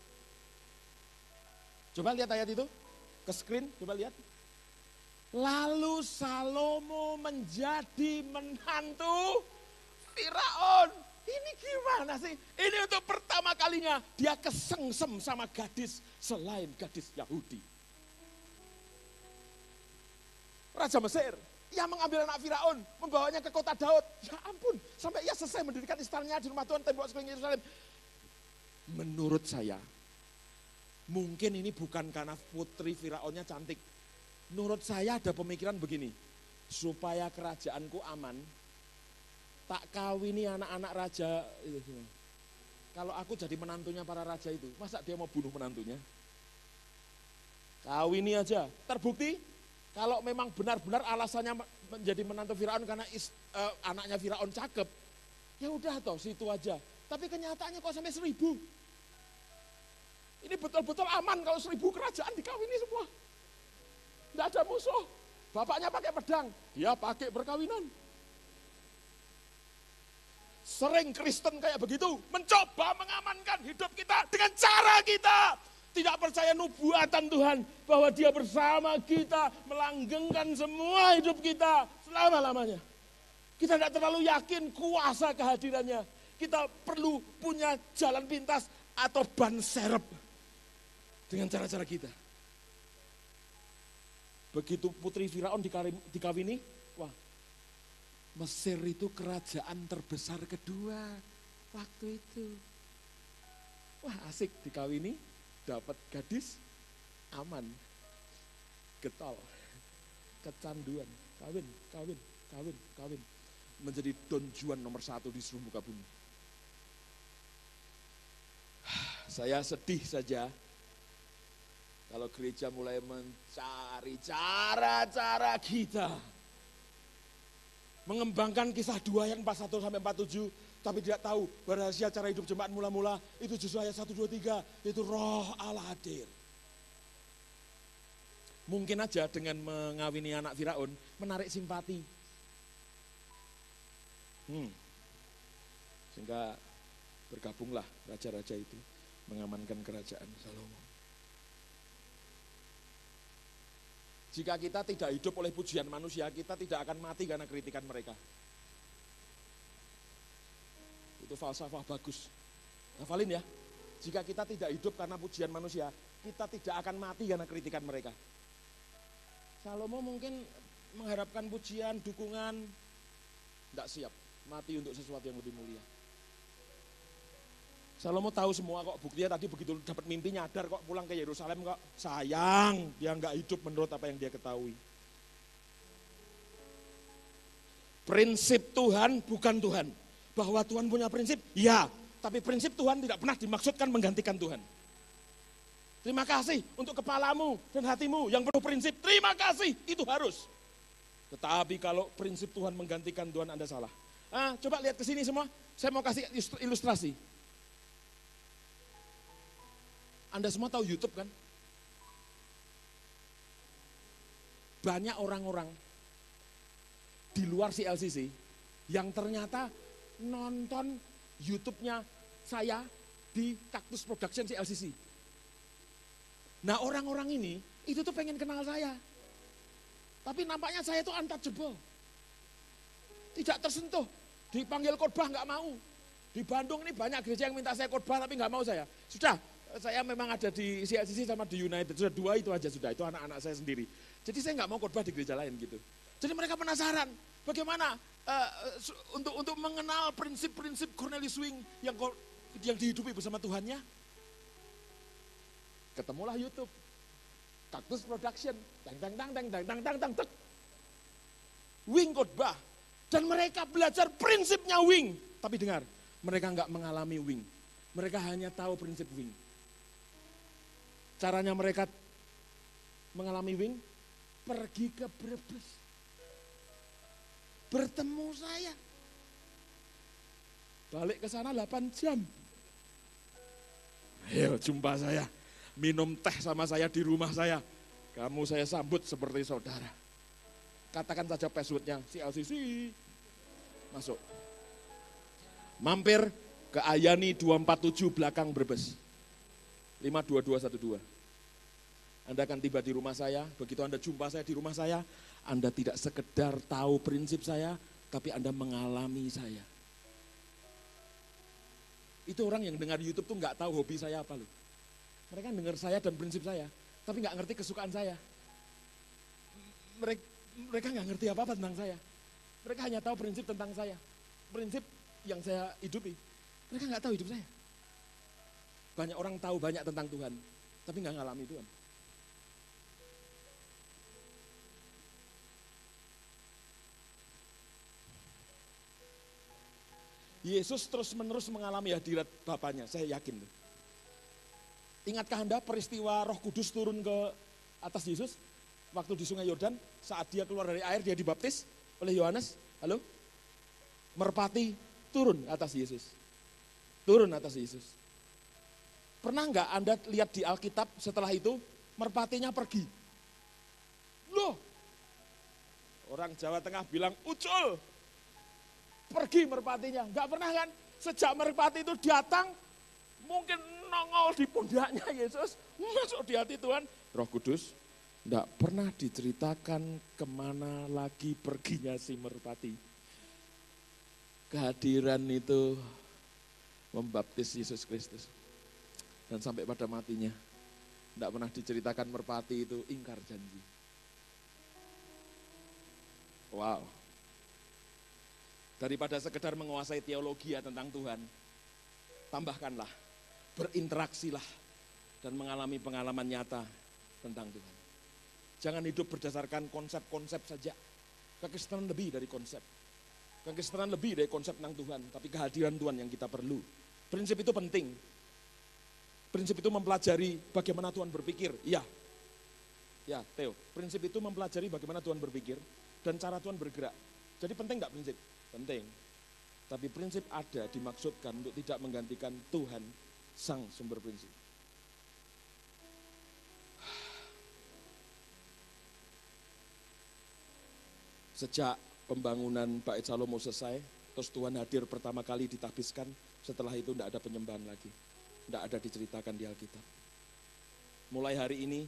Coba lihat ayat itu, ke screen, coba lihat. Lalu Salomo menjadi menantu Firaun. Ini gimana sih? Ini untuk pertama kalinya dia kesengsem sama gadis selain gadis Yahudi. Raja Mesir, ia mengambil anak Firaun, membawanya ke kota Daud. Ya ampun, sampai ia selesai mendirikan istananya di rumah Tuhan, tembok sekeliling Yerusalem. Menurut saya, Mungkin ini bukan karena putri Firaunnya cantik. Menurut saya ada pemikiran begini, supaya kerajaanku aman, tak kawini anak-anak raja itu semua. Kalau aku jadi menantunya para raja itu, masa dia mau bunuh menantunya? Kawini aja. Terbukti kalau memang benar-benar alasannya menjadi menantu Firaun karena anaknya Firaun cakep, ya udah toh situ aja. Tapi kenyataannya kok sampai 1000. Ini betul-betul aman kalau 1000 kerajaan dikawini semua. Tidak ada musuh. Bapaknya pakai pedang, dia pakai perkawinan. Sering Kristen kayak begitu, mencoba mengamankan hidup kita dengan cara kita. Tidak percaya nubuatan Tuhan, bahwa dia bersama kita, melanggengkan semua hidup kita selama-lamanya. Kita tidak terlalu yakin kuasa kehadirannya. Kita perlu punya jalan pintas atau ban serep dengan cara-cara kita. Begitu putri Firaun dikawini, wah, Mesir itu kerajaan terbesar kedua waktu itu. Wah, asik dikawini, dapat gadis, aman, getol, kecanduan, kawin. Menjadi Don Juan nomor 1 di seluruh muka bumi. Saya sedih saja kalau gereja mulai mencari cara-cara kita. Mengembangkan kisah 2 yang 41 sampai 47, tapi tidak tahu rahasia cara hidup jemaat mula-mula itu justru ayat 1, 2, 3, yaitu Roh Allah hadir. Mungkin aja dengan mengawini anak Firaun menarik simpati. Sehingga bergabunglah raja-raja itu mengamankan kerajaan Salomo. Jika kita tidak hidup oleh pujian manusia, kita tidak akan mati karena kritikan mereka. Itu falsafah bagus. Hafalin ya, jika kita tidak hidup karena pujian manusia, kita tidak akan mati karena kritikan mereka. Salomo mungkin mengharapkan pujian, dukungan, tidak siap, mati untuk sesuatu yang lebih mulia. Salomo tahu semua kok, buktinya tadi begitu dapat mimpi nyadar kok pulang ke Yerusalem kok sayang dia nggak hidup menurut apa yang dia ketahui. Prinsip Tuhan bukan Tuhan. Bahwa Tuhan punya prinsip, ya, tapi prinsip Tuhan tidak pernah dimaksudkan menggantikan Tuhan. Terima kasih untuk kepalamu dan hatimu yang penuh prinsip, terima kasih, itu harus. Tetapi kalau prinsip Tuhan menggantikan Tuhan, Anda salah. Coba lihat ke sini semua, saya mau kasih ilustrasi. Anda semua tahu YouTube kan? Banyak orang-orang di luar CLCC yang ternyata nonton YouTube-nya saya di Cactus Production CLCC. Nah, orang-orang ini itu tuh pengen kenal saya. Tapi nampaknya saya itu untouchable. Tidak tersentuh. Dipanggil khotbah nggak mau. Di Bandung ini banyak gereja yang minta saya khotbah tapi nggak mau saya. Sudah, saya memang ada di CLCC sama di United. Sudah 2 itu aja sudah. Itu anak-anak saya sendiri. Jadi saya nggak mau khotbah di gereja lain gitu. Jadi mereka penasaran bagaimana untuk mengenal prinsip-prinsip Cornelius Wing yang dihidupi bersama Tuhannya. Ketemulah YouTube, Cactus Production, tang. Wing khotbah. Dan mereka belajar prinsipnya Wing. Tapi dengar, mereka nggak mengalami Wing. Mereka hanya tahu prinsip Wing. Caranya mereka mengalami Wing, pergi ke Brebes. Bertemu saya. Balik ke sana 8 jam. Ayo jumpa saya. Minum teh sama saya di rumah saya. Kamu saya sambut seperti saudara. Katakan saja passwordnya CLCC. Masuk. Mampir ke Ayani 247 belakang Brebes. 52212. Anda akan tiba di rumah saya, begitu Anda jumpa saya di rumah saya, Anda tidak sekedar tahu prinsip saya, tapi Anda mengalami saya. Itu orang yang dengar YouTube tuh nggak tahu hobi saya apa loh. Mereka dengar saya dan prinsip saya, tapi nggak ngerti kesukaan saya. Mereka nggak ngerti apa-apa tentang saya. Mereka hanya tahu prinsip tentang saya, prinsip yang saya hidupi. Mereka nggak tahu hidup saya. Banyak orang tahu banyak tentang Tuhan, tapi nggak ngalami Tuhan. Yesus terus-menerus mengalami hadirat Bapaknya, saya yakin. Ingatkah Anda peristiwa Roh Kudus turun ke atas Yesus? Waktu di Sungai Yordan, saat dia keluar dari air, dia dibaptis oleh Yohanes. Halo? Merpati turun atas Yesus. Turun atas Yesus. Pernah nggak Anda lihat di Alkitab setelah itu, merpatinya pergi? Loh, orang Jawa Tengah bilang ucul. Pergi merpatinya, nggak pernah kan? Sejak merpati itu datang, mungkin nongol di pundaknya Yesus, masuk di hati Tuhan. Roh Kudus, nggak pernah diceritakan kemana lagi perginya si merpati. Kehadiran itu membaptis Yesus Kristus. Dan sampai pada matinya, nggak pernah diceritakan merpati itu ingkar janji. Wow. Daripada sekedar menguasai teologi tentang Tuhan, tambahkanlah, berinteraksilah, dan mengalami pengalaman nyata tentang Tuhan. Jangan hidup berdasarkan konsep-konsep saja. Kekristenan lebih dari konsep. Kekristenan lebih dari konsep tentang Tuhan, tapi kehadiran Tuhan yang kita perlu. Prinsip itu penting. Prinsip itu mempelajari bagaimana Tuhan berpikir. Iya. Ya, Theo. Prinsip itu mempelajari bagaimana Tuhan berpikir dan cara Tuhan bergerak. Jadi penting nggak prinsip? Penting. Tapi prinsip ada dimaksudkan untuk tidak menggantikan Tuhan, sang sumber prinsip. Sejak pembangunan Bait Salomo selesai, terus Tuhan hadir pertama kali ditahbiskan, setelah itu tidak ada penyembahan lagi. Tidak ada diceritakan di Alkitab. Mulai hari ini,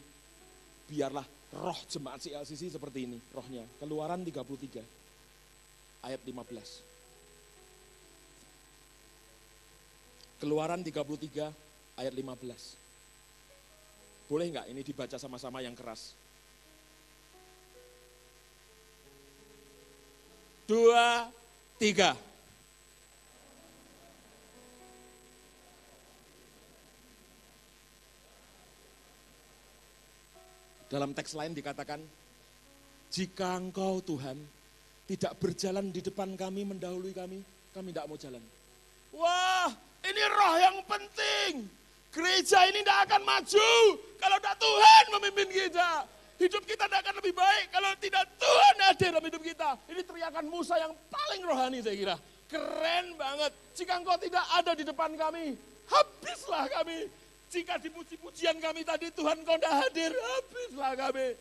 biarlah roh jemaat CLCC seperti ini, rohnya. Keluaran 33, ayat 15. Keluaran 33, ayat 15. Boleh nggak ini dibaca sama-sama yang keras? 2, 3. Dalam teks lain dikatakan, jika engkau Tuhan tidak berjalan di depan kami, mendahului kami tidak mau jalan. Wah, ini roh yang penting. Gereja ini tidak akan maju kalau tidak Tuhan memimpin kita. Hidup kita tidak akan lebih baik kalau tidak Tuhan hadir dalam hidup kita. Ini teriakan Musa yang paling rohani saya kira. Keren banget. Jika engkau tidak ada di depan kami, habislah kami. Jika di puji-pujian kami tadi Tuhan kau tidak hadir, habislah kami.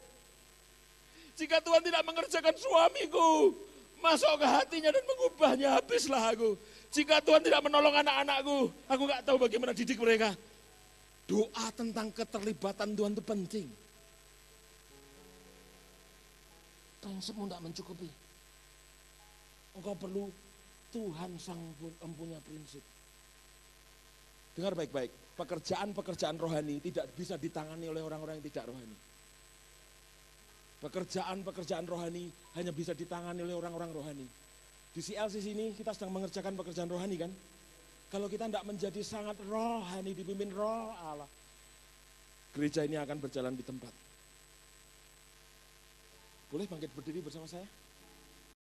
Jika Tuhan tidak mengerjakan suamiku, masuk ke hatinya dan mengubahnya, habislah aku. Jika Tuhan tidak menolong anak-anakku, aku nggak tahu bagaimana didik mereka. Doa tentang keterlibatan Tuhan itu penting. Prinsipmu tidak mencukupi. Engkau perlu Tuhan sang empunya prinsip. Dengar baik-baik, pekerjaan-pekerjaan rohani tidak bisa ditangani oleh orang-orang yang tidak rohani. Pekerjaan-pekerjaan rohani hanya bisa ditangani oleh orang-orang rohani. Di CLCC ini kita sedang mengerjakan pekerjaan rohani kan? Kalau kita tidak menjadi sangat rohani, dipimpin roh Allah, gereja ini akan berjalan di tempat. Boleh bangkit berdiri bersama saya?